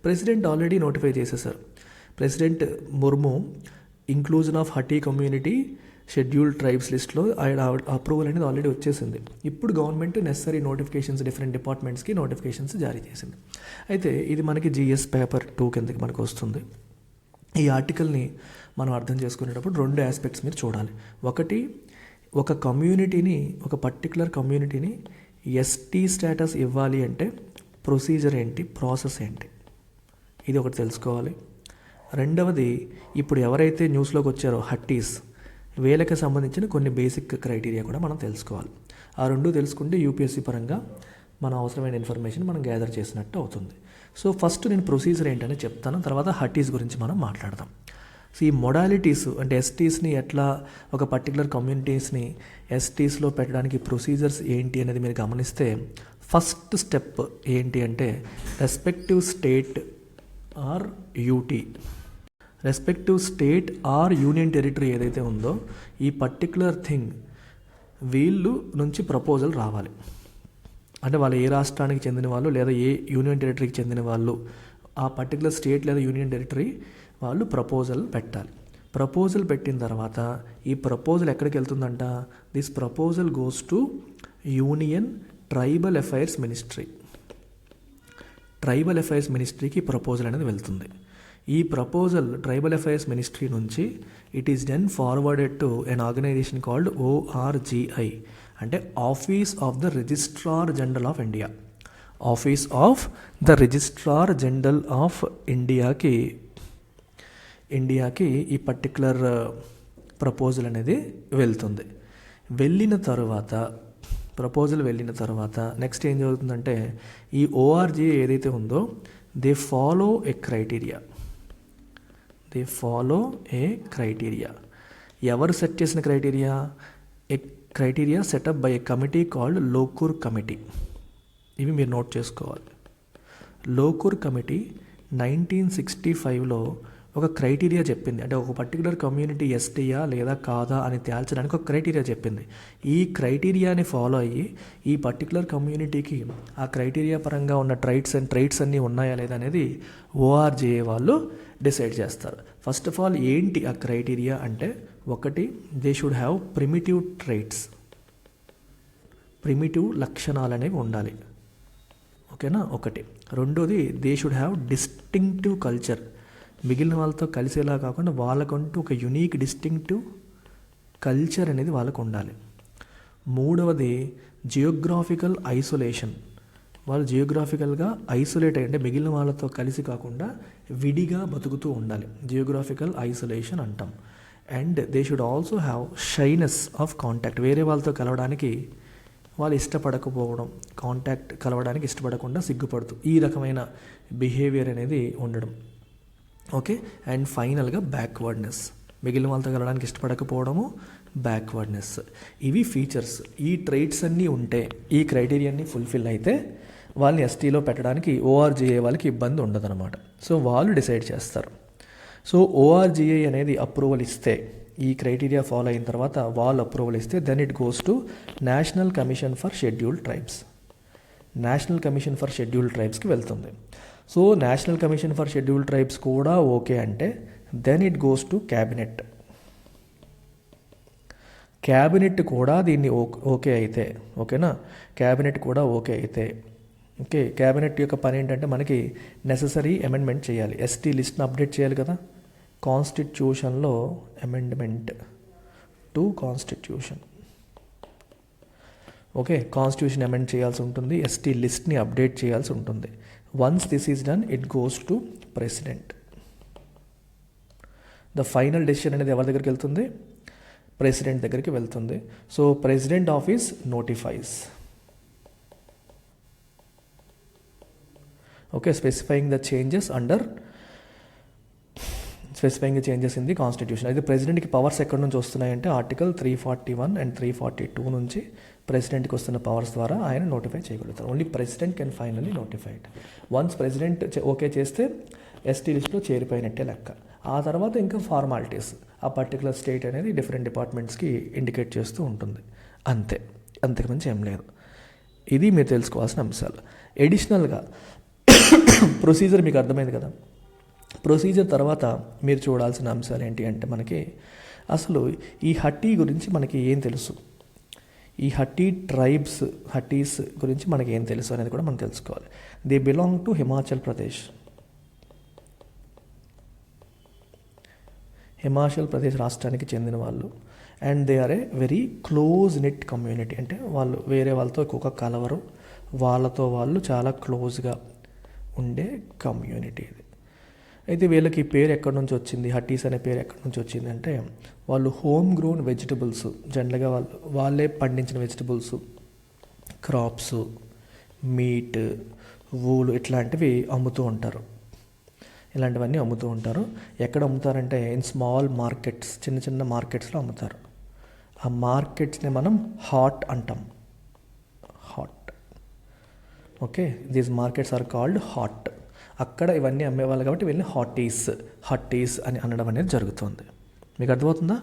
ప్రెసిడెంట్ ఆల్రెడీ నోటిఫై చేసేసారు. President Murmu inclusion of Hatti community scheduled tribes లిస్ట్లో ఆయన అప్రూవల్ అనేది ఆల్రెడీ వచ్చేసింది. ఇప్పుడు గవర్నమెంట్ నెసరీ నోటిఫికేషన్స్ డిఫరెంట్ డిపార్ట్మెంట్స్కి నోటిఫికేషన్స్ జారీ చేసింది. అయితే ఇది మనకి GS పేపర్ 2 కిందకి మనకు వస్తుంది. ఈ ఆర్టికల్ని మనం అర్థం చేసుకునేటప్పుడు 2 ఆస్పెక్ట్స్ మీరు చూడాలి. ఒకటి, ఒక కమ్యూనిటీని, ఒక పర్టికులర్ కమ్యూనిటీని ST స్టేటస్ ఇవ్వాలి అంటే ప్రొసీజర్ ఏంటి, ప్రాసెస్ ఏంటి, ఇది ఒకటి తెలుసుకోవాలి. రెండవది, ఇప్పుడు ఎవరైతే న్యూస్లోకి వచ్చారో హట్టీస్, వీళ్ళకి సంబంధించిన కొన్ని బేసిక్ క్రైటీరియా కూడా మనం తెలుసుకోవాలి. ఆ 2 తెలుసుకుంటే యూపీఎస్సీ పరంగా మన అవసరమైన ఇన్ఫర్మేషన్ మనం గ్యాదర్ చేసినట్టు అవుతుంది. సో ఫస్ట్ నేను ప్రొసీజర్ ఏంటని చెప్తాను, తర్వాత హట్టీస్ గురించి మనం మాట్లాడదాం. సో ఈ మొడాలిటీస్ అంటే STస్ని ఎట్లా, ఒక పర్టికులర్ కమ్యూనిటీస్ని STస్లో పెట్టడానికి ప్రొసీజర్స్ ఏంటి అనేది మీరు గమనిస్తే, ఫస్ట్ స్టెప్ ఏంటి అంటే respective state or UT, respective state or union territory ఏదైతే ఉందో ఈ పర్టికులర్ థింగ్ వీళ్ళు నుంచి ప్రపోజల్ రావాలి. అంటే వాళ్ళు ఏ రాష్ట్రానికి చెందిన వాళ్ళు లేదా ఏ యూనియన్ టెరిటరీకి చెందిన వాళ్ళు, ఆ పర్టికులర్ స్టేట్ లేదా యూనియన్ టెరిటరీ వాళ్ళు ప్రపోజల్ పెట్టాలి. ప్రపోజల్ పెట్టిన తర్వాత ఈ ప్రపోజల్ ఎక్కడికి వెళ్తుందంట? This proposal goes to union tribal affairs ministry. Tribal affairs మినిస్ట్రీకి ప్రపోజల్ అనేది వెళ్తుంది. ఈ ప్రపోజల్ ట్రైబల్ అఫైర్స్ మినిస్ట్రీ నుంచి it is then forwarded to an organisation called ORGI, అంటే office of the registrar general of India. Office of the registrar general ఆఫ్ ఇండియాకి ఈ particular proposal అనేది వెళ్తుంది. ప్రపోజల్ వెళ్ళిన తర్వాత నెక్స్ట్ ఏం జరుగుతుందంటే, ఈ ORGI ఏదైతే ఉందో దే ఫాలో ఏ క్రైటీరియా. ఎవరు సెట్ చేసిన criteria? A criteria setup by A committee called Lokur committee. ఇవి మీరు నోట్ చేసుకోవాలి. లోకూర్ కమిటీ 1965లో ఒక క్రైటీరియా చెప్పింది. అంటే ఒక పర్టికులర్ కమ్యూనిటీ ఎస్టీయా లేదా కాదా అని తేల్చడానికి ఒక క్రైటీరియా చెప్పింది. ఈ క్రైటీరియాని ఫాలో అయ్యి ఈ పర్టికులర్ కమ్యూనిటీకి ఆ క్రైటీరియా పరంగా ఉన్న ట్రైట్స్ అన్నీ ఉన్నాయా లేదా అనేది ఓఆర్జేఏ వాళ్ళు డిసైడ్ చేస్తారు. ఫస్ట్ ఆఫ్ ఆల్ ఏంటి ఆ క్రైటీరియా అంటే, ఒకటి, they should have primitive traits, primitive లక్షణాలు అనేవి ఉండాలి. ఓకేనా, ఒకటి. రెండోది, they should have distinctive culture, మిగిలిన వాళ్ళతో కలిసేలా కాకుండా వాళ్ళకంటూ ఒక యునీక్ డిస్టింక్టివ్ కల్చర్ అనేది వాళ్ళకు ఉండాలి. మూడవది, జియోగ్రాఫికల్ ఐసోలేషన్, వాళ్ళు జియోగ్రాఫికల్గా ఐసోలేట్ అయ్యి, అంటే మిగిలిన వాళ్ళతో కలిసి కాకుండా విడిగా బతుకుతూ ఉండాలి, జియోగ్రాఫికల్ ఐసోలేషన్ అంటాం. And they should also have shyness of contact, వేరే వాళ్ళతో కలవడానికి వాళ్ళు ఇష్టపడకపోవడం, కలవడానికి ఇష్టపడకుండా సిగ్గుపడుతూ, ఈ రకమైన బిహేవియర్ అనేది ఉండడం. ఓకే. అండ్ ఫైనల్గా బ్యాక్వర్డ్నెస్, మిగిలిన వాళ్ళతో కలవడానికి ఇష్టపడకపోవడము, బ్యాక్వర్డ్నెస్. ఇవి ఫీచర్స్. ఈ ట్రైట్స్ అన్నీ ఉంటే, ఈ క్రైటీరియాని ఫుల్ఫిల్ అయితే వాళ్ళని ఎస్టీలో పెట్టడానికి ఓఆర్జీఏ వాళ్ళకి ఇబ్బంది ఉండదన్నమాట. సో వాళ్ళు డిసైడ్ చేస్తారు. సో ఓఆర్జీఏ అనేది అప్రూవల్ ఇస్తే, ఈ క్రైటీరియా ఫాలో అయిన తర్వాత వాళ్ళు అప్రూవల్ ఇస్తే, then it goes to national commission for scheduled tribes. National commission for scheduled ట్రైబ్స్కి వెళ్తుంది. So national commission for scheduled tribes కూడా ఓకే అంటే, then it goes to cabinet. Cabinet కూడా దీన్ని ఓకే అయితే, ఓకేనా, క్యాబినెట్ కూడా ఓకే అయితే, ఓకే, క్యాబినెట్ యొక్క పని ఏంటంటే మనకి నెససరీ అమెండ్మెంట్ చేయాలి, ఎస్టీ లిస్ట్ని అప్డేట్ చేయాలి కదా, కాన్స్టిట్యూషన్లో amendment to constitution. Okay, constitution amend చేయాల్సి ఉంటుంది, ఎస్టీ లిస్ట్ని అప్డేట్ చేయాల్సి ఉంటుంది. Once this is done, it goes to president. The final decision అనేది ఎవరి దగ్గరికి వెళ్తుంది? ప్రెసిడెంట్ దగ్గరికి వెళ్తుంది. So president office notifies, okay, specifying the changes in the constitution. అయితే ప్రెసిడెంట్కి పవర్స్ ఎక్కడి నుంచి వస్తున్నాయంటే ఆర్టికల్ 341 అండ్ 342 నుంచి ప్రెసిడెంట్కి వస్తున్న పవర్స్ ద్వారా ఆయన నోటిఫై చేయగలుగుతారు. Only president can finally notify it. Once president okay చేస్తే ఎస్టీ లిస్ట్లో చేరిపోయినట్టే లెక్క. ఆ తర్వాత ఇంకా ఫార్మాలిటీస్, ఆ పర్టికులర్ స్టేట్ అనేది డిఫరెంట్ డిపార్ట్మెంట్స్కి ఇండికేట్ చేస్తూ ఉంటుంది, అంతే, అంతకుమించి ఏం లేదు. ఇది మీరు తెలుసుకోవాల్సిన అంశాలు. ఎడిషనల్గా ప్రొసీజర్ మీకు అర్థమైంది కదా. ప్రొసీజర్ తర్వాత మీరు చూడాల్సిన అంశాలు ఏంటి అంటే, మనకి అసలు ఈ హట్టీ గురించి మనకి ఏం తెలుసు, ఈ హట్టీస్ గురించి మనకి ఏం తెలుసు అనేది కూడా మనం తెలుసుకోవాలి. They belong to Himachal Pradesh రాష్ట్రానికి చెందిన వాళ్ళు. And they are a very close knit community, అంటే వాళ్ళు వేరే వాళ్ళతో ఎక్కువగా కలవరు, వాళ్ళతో వాళ్ళు చాలా క్లోజ్గా ఉండే కమ్యూనిటీ ఇది. అయితే వీళ్ళకి పేరు ఎక్కడి నుంచి వచ్చింది, హట్టీస్ అనే పేరు ఎక్కడి నుంచి వచ్చింది అంటే, వాళ్ళు హోమ్ గ్రోన్ వెజిటబుల్స్, జనరల్గా వాళ్ళే పండించిన వెజిటబుల్స్, క్రాప్స్, మీట్, వూలు ఇట్లాంటివి అమ్ముతూ ఉంటారు. ఇలాంటివన్నీ అమ్ముతూ ఉంటారు. ఎక్కడ అమ్ముతారంటే ఇన్ స్మాల్ మార్కెట్స్, చిన్న చిన్న మార్కెట్స్లో అమ్ముతారు. ఆ మార్కెట్స్ని మనం హాట్ అంటాం, haat. Okay, these markets are called haat. అక్కడ ఇవన్నీ అమ్మేవాళ్ళు కాబట్టి వీళ్ళని హట్టీస్ అని అనడం అనేది జరుగుతుంది. మీకు అర్థమవుతుందా?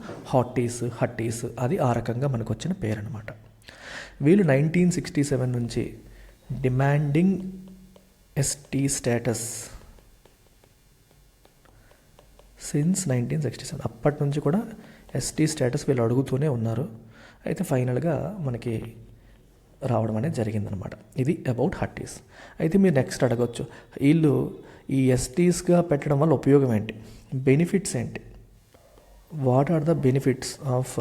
హట్టీస్ అది ఆ రకంగా మనకు వచ్చిన పేరు అనమాట. వీళ్ళు 1967 నుంచి డిమాండింగ్ ఎస్టీ స్టేటస్ సిన్స్ 1967, అప్పటి నుంచి కూడా ఎస్టీ స్టేటస్ వీళ్ళు అడుగుతూనే ఉన్నారు. అయితే ఫైనల్గా మనకి రావడం అనేది జరిగిందనమాట. ఇది అబౌట్ హట్టీస్. అయితే మీరు నెక్స్ట్ అడగచ్చు, వీళ్ళు ఈ ఎస్టీస్గా పెట్టడం వల్ల ఉపయోగం ఏంటి, బెనిఫిట్స్ ఏంటి, what are the benefits of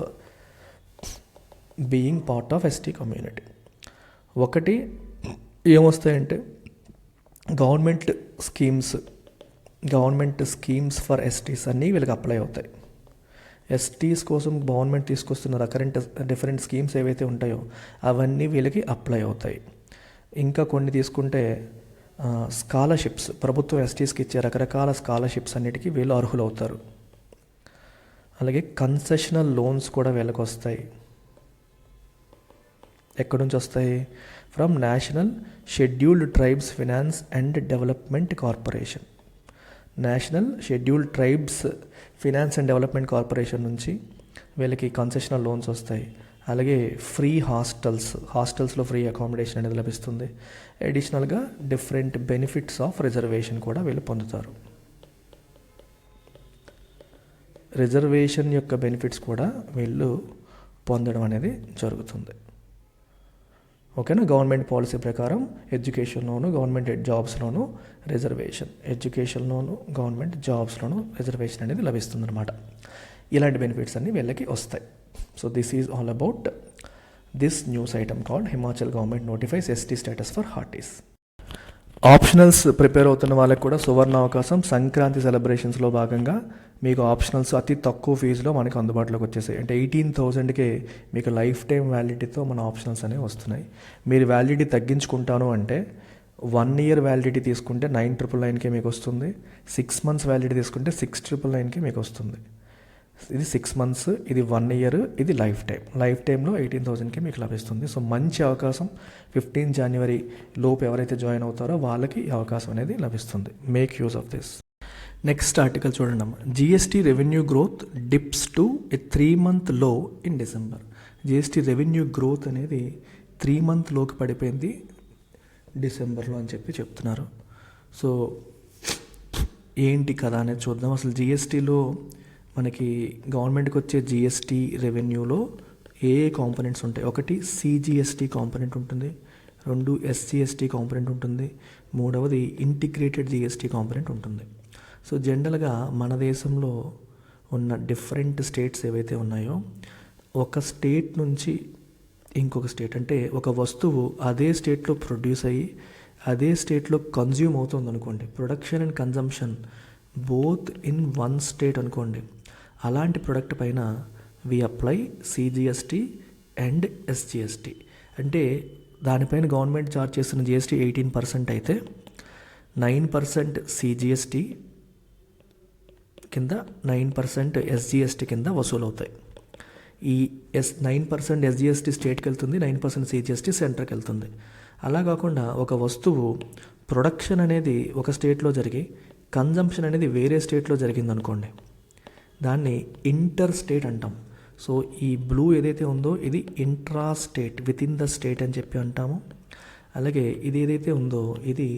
being part of ST community? ఒకటి ఏమొస్తాయంటే, గవర్నమెంట్ స్కీమ్స్ ఫర్ ఎస్టీస్ అన్నీ వీళ్ళకి అప్లై అవుతాయి. ఎస్టీస్ కోసం గవర్నమెంట్ తీసుకొస్తున్న డిఫరెంట్ స్కీమ్స్ ఏవైతే ఉంటాయో అవన్నీ వీళ్ళకి అప్లై అవుతాయి. ఇంకా కొన్ని తీసుకుంటే స్కాలర్షిప్స్, ప్రభుత్వం ఎస్టీస్కి ఇచ్చే రకరకాల స్కాలర్షిప్స్ అన్నిటికీ వీళ్ళు అర్హులవుతారు. అలాగే కన్సెషనల్ లోన్స్ కూడా వీళ్ళకి వస్తాయి. ఎక్కడి నుంచి వస్తాయి? From national scheduled tribes finance and development corporation. National scheduled tribes finance and development corporation నుంచి వీళ్ళకి కన్సెషనల్ లోన్స్ వస్తాయి. అలాగే ఫ్రీ హాస్టల్స్లో ఫ్రీ అకామిడేషన్ అనేది లభిస్తుంది. అడిషనల్గా డిఫరెంట్ బెనిఫిట్స్ ఆఫ్ రిజర్వేషన్ కూడా వీళ్ళు పొందుతారు. రిజర్వేషన్ యొక్క బెనిఫిట్స్ కూడా వీళ్ళు పొందడం అనేది జరుగుతుంది. ఓకేనా. గవర్నమెంట్ పాలసీ ప్రకారం ఎడ్యుకేషన్లోను గవర్నమెంట్ జాబ్స్లోను రిజర్వేషన్, ఎడ్యుకేషన్లోను గవర్నమెంట్ జాబ్స్లోను రిజర్వేషన్ అనేది లభిస్తుంది అనమాట. ఇలాంటి బెనిఫిట్స్ అన్నీ వీళ్ళకి వస్తాయి. So this is all about this news item called Himachal government notifies ST status for Hattis. Optionals prepare అవుతున్న వాళ్ళకి కూడా సువర్ణ అవకాశం. సంక్రాంతి సెలబ్రేషన్స్లో భాగంగా మీకు ఆప్షనల్స్ అతి తక్కువ ఫీజులో మనకు అందుబాటులోకి వచ్చేసాయి. అంటే 18,000కే మీకు లైఫ్ టైం వ్యాలిడిటీతో మన ఆప్షనల్స్ అనేవి వస్తున్నాయి. మీరు వ్యాలిడిటీ తగ్గించుకుంటాను అంటే 1 year వ్యాలిడిటీ తీసుకుంటే 9,999కే మీకు వస్తుంది. 6 months వ్యాలిడిటీ తీసుకుంటే 6,999కే మీకు వస్తుంది. ఇది 6 months, ఇది 1 year, ఇది లైఫ్ టైంలో 18,000కి మీకు లభిస్తుంది. సో మంచి అవకాశం. 15 January లోపు ఎవరైతే జాయిన్ అవుతారో వాళ్ళకి ఈ అవకాశం అనేది లభిస్తుంది. Make use of this. Next article చూడండి అమ్మ. GST revenue growth dips to a 3-month లో in December. GST revenue growth అనేది 3 month లోకి పడిపోయింది డిసెంబర్లో అని చెప్తున్నారు. సో ఏంటి కదా అనేది చూద్దాం. అసలు జిఎస్టీలో మనకి గవర్నమెంట్కి వచ్చే జిఎస్టీ రెవెన్యూలో ఏ కాంపోనెంట్స్ ఉంటాయి? ఒకటి సిజిఎస్టీ కాంపోనెంట్ ఉంటుంది, 2 ఎస్జిఎస్టీ కాంపోనెంట్ ఉంటుంది, 3వది ఇంటిగ్రేటెడ్ జిఎస్టీ కాంపోనెంట్ ఉంటుంది. సో జనరల్గా మన దేశంలో ఉన్న డిఫరెంట్ స్టేట్స్ ఏవైతే ఉన్నాయో, ఒక స్టేట్ నుంచి ఇంకొక స్టేట్, అంటే ఒక వస్తువు అదే స్టేట్లో ప్రొడ్యూస్ అయ్యి అదే స్టేట్లో కన్జ్యూమ్ అవుతుంది అనుకోండి, production and consumption both in one state అనుకోండి, అలాంటి ప్రొడక్ట్ పైన we apply CGST and SGST. అంటే దానిపైన గవర్నమెంట్ ఛార్జ్ చేస్తున్న జిఎస్టీ 18% అయితే 9% సిజిఎస్టీ కింద 9% ఎస్జిఎస్టీ కింద వసూలు అవుతాయి. ఈ 9% ఎస్జిఎస్టీ స్టేట్కి వెళ్తుంది, 9% సిజిఎస్టీ సెంటర్కి వెళ్తుంది. అలా కాకుండా ఒక వస్తువు ప్రొడక్షన్ అనేది ఒక స్టేట్లో జరిగి కన్జంప్షన్ అనేది వేరే స్టేట్లో జరిగింది అనుకోండి, దాన్ని ఇంటర్ స్టేట్ అంటాం. సో ఈ బ్లూ ఏదైతే ఉందో ఇది intra state, with in the state అని చెప్పి అంటాము. అలాగే ఇది ఏదైతే ఉందో ఇది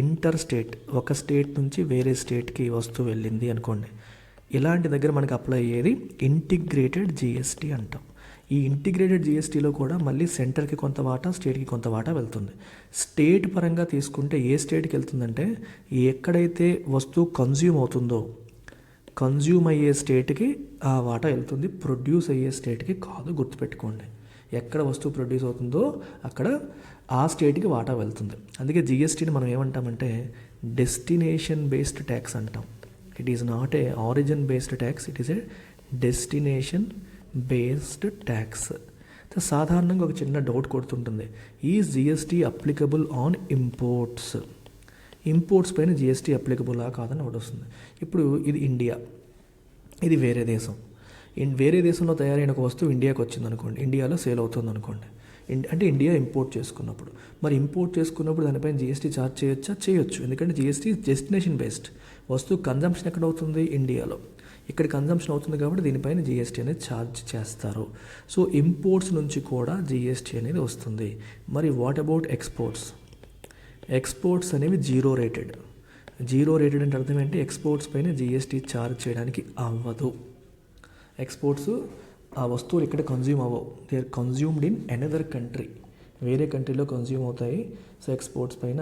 ఇంటర్ స్టేట్, ఒక స్టేట్ నుంచి వేరే స్టేట్కి వస్తువు వెళ్ళింది అనుకోండి. ఇలాంటి దగ్గర మనకి అప్లై అయ్యేది ఇంటిగ్రేటెడ్ జిఎస్టీ అంటాం. ఈ ఇంటిగ్రేటెడ్ జిఎస్టీలో కూడా మళ్ళీ సెంటర్కి కొంత వాటా, స్టేట్కి కొంత వాటా వెళ్తుంది. స్టేట్ పరంగా తీసుకుంటే ఏ స్టేట్కి వెళ్తుందంటే ఎక్కడైతే వస్తువు కన్జ్యూమ్ అవుతుందో కన్జ్యూమ్ అయ్యే స్టేట్కి ఆ వాటా వెళ్తుంది, ప్రొడ్యూస్ అయ్యే స్టేట్కి కాదు. గుర్తుపెట్టుకోండి, ఎక్కడ వస్తువు ప్రొడ్యూస్ అవుతుందో అక్కడ ఆ స్టేట్కి వాటా వెళ్తుంది. అందుకే జిఎస్టీని మనం ఏమంటామంటే డెస్టినేషన్ బేస్డ్ ట్యాక్స్ అంటాం. It is not a origin based tax, it is a destination based tax. సాధారణంగా ఒక చిన్న డౌట్ కొడుతుంటుంది, is GST applicable on imports? Imports పైన జిఎస్టీ అప్లికబులా కాదని ఒకటి వస్తుంది. ఇప్పుడు ఇది ఇండియా, ఇది వేరే దేశం. వేరే దేశంలో తయారైన ఒక వస్తువు ఇండియాకి వచ్చింది అనుకోండి, ఇండియాలో సేల్ అవుతుంది అనుకోండి. అంటే ఇండియా ఇంపోర్ట్ చేసుకున్నప్పుడు, మరి ఇంపోర్ట్ చేసుకున్నప్పుడు దానిపైన జిఎస్టీ ఛార్జ్ చేయొచ్చా? చేయొచ్చు. ఎందుకంటే జిఎస్టీ డెస్టినేషన్ బేస్డ్. వస్తువు కన్జంప్షన్ ఎక్కడ అవుతుంది? ఇండియాలో. ఇక్కడ కన్జంప్షన్ అవుతుంది కాబట్టి దీనిపైన జిఎస్టీ అనేది ఛార్జ్ చేస్తారు. సో ఇంపోర్ట్స్ నుంచి కూడా జిఎస్టీ అనేది వస్తుంది. మరి వాట్ అబౌట్ ఎక్స్పోర్ట్స్? ఎక్స్పోర్ట్స్ అనేవి జీరో రేటెడ్ అంటే అర్థం ఏంటి? ఎక్స్పోర్ట్స్ పైన జిఎస్టీ ఛార్జ్ చేయడానికి అవ్వదు. ఎక్స్పోర్ట్స్ ఆ వస్తువులు ఇక్కడ కన్జ్యూమ్ అవ్వవు, they are consumed in another country, వేరే కంట్రీలో కన్జ్యూమ్ అవుతాయి. సో ఎక్స్పోర్ట్స్ పైన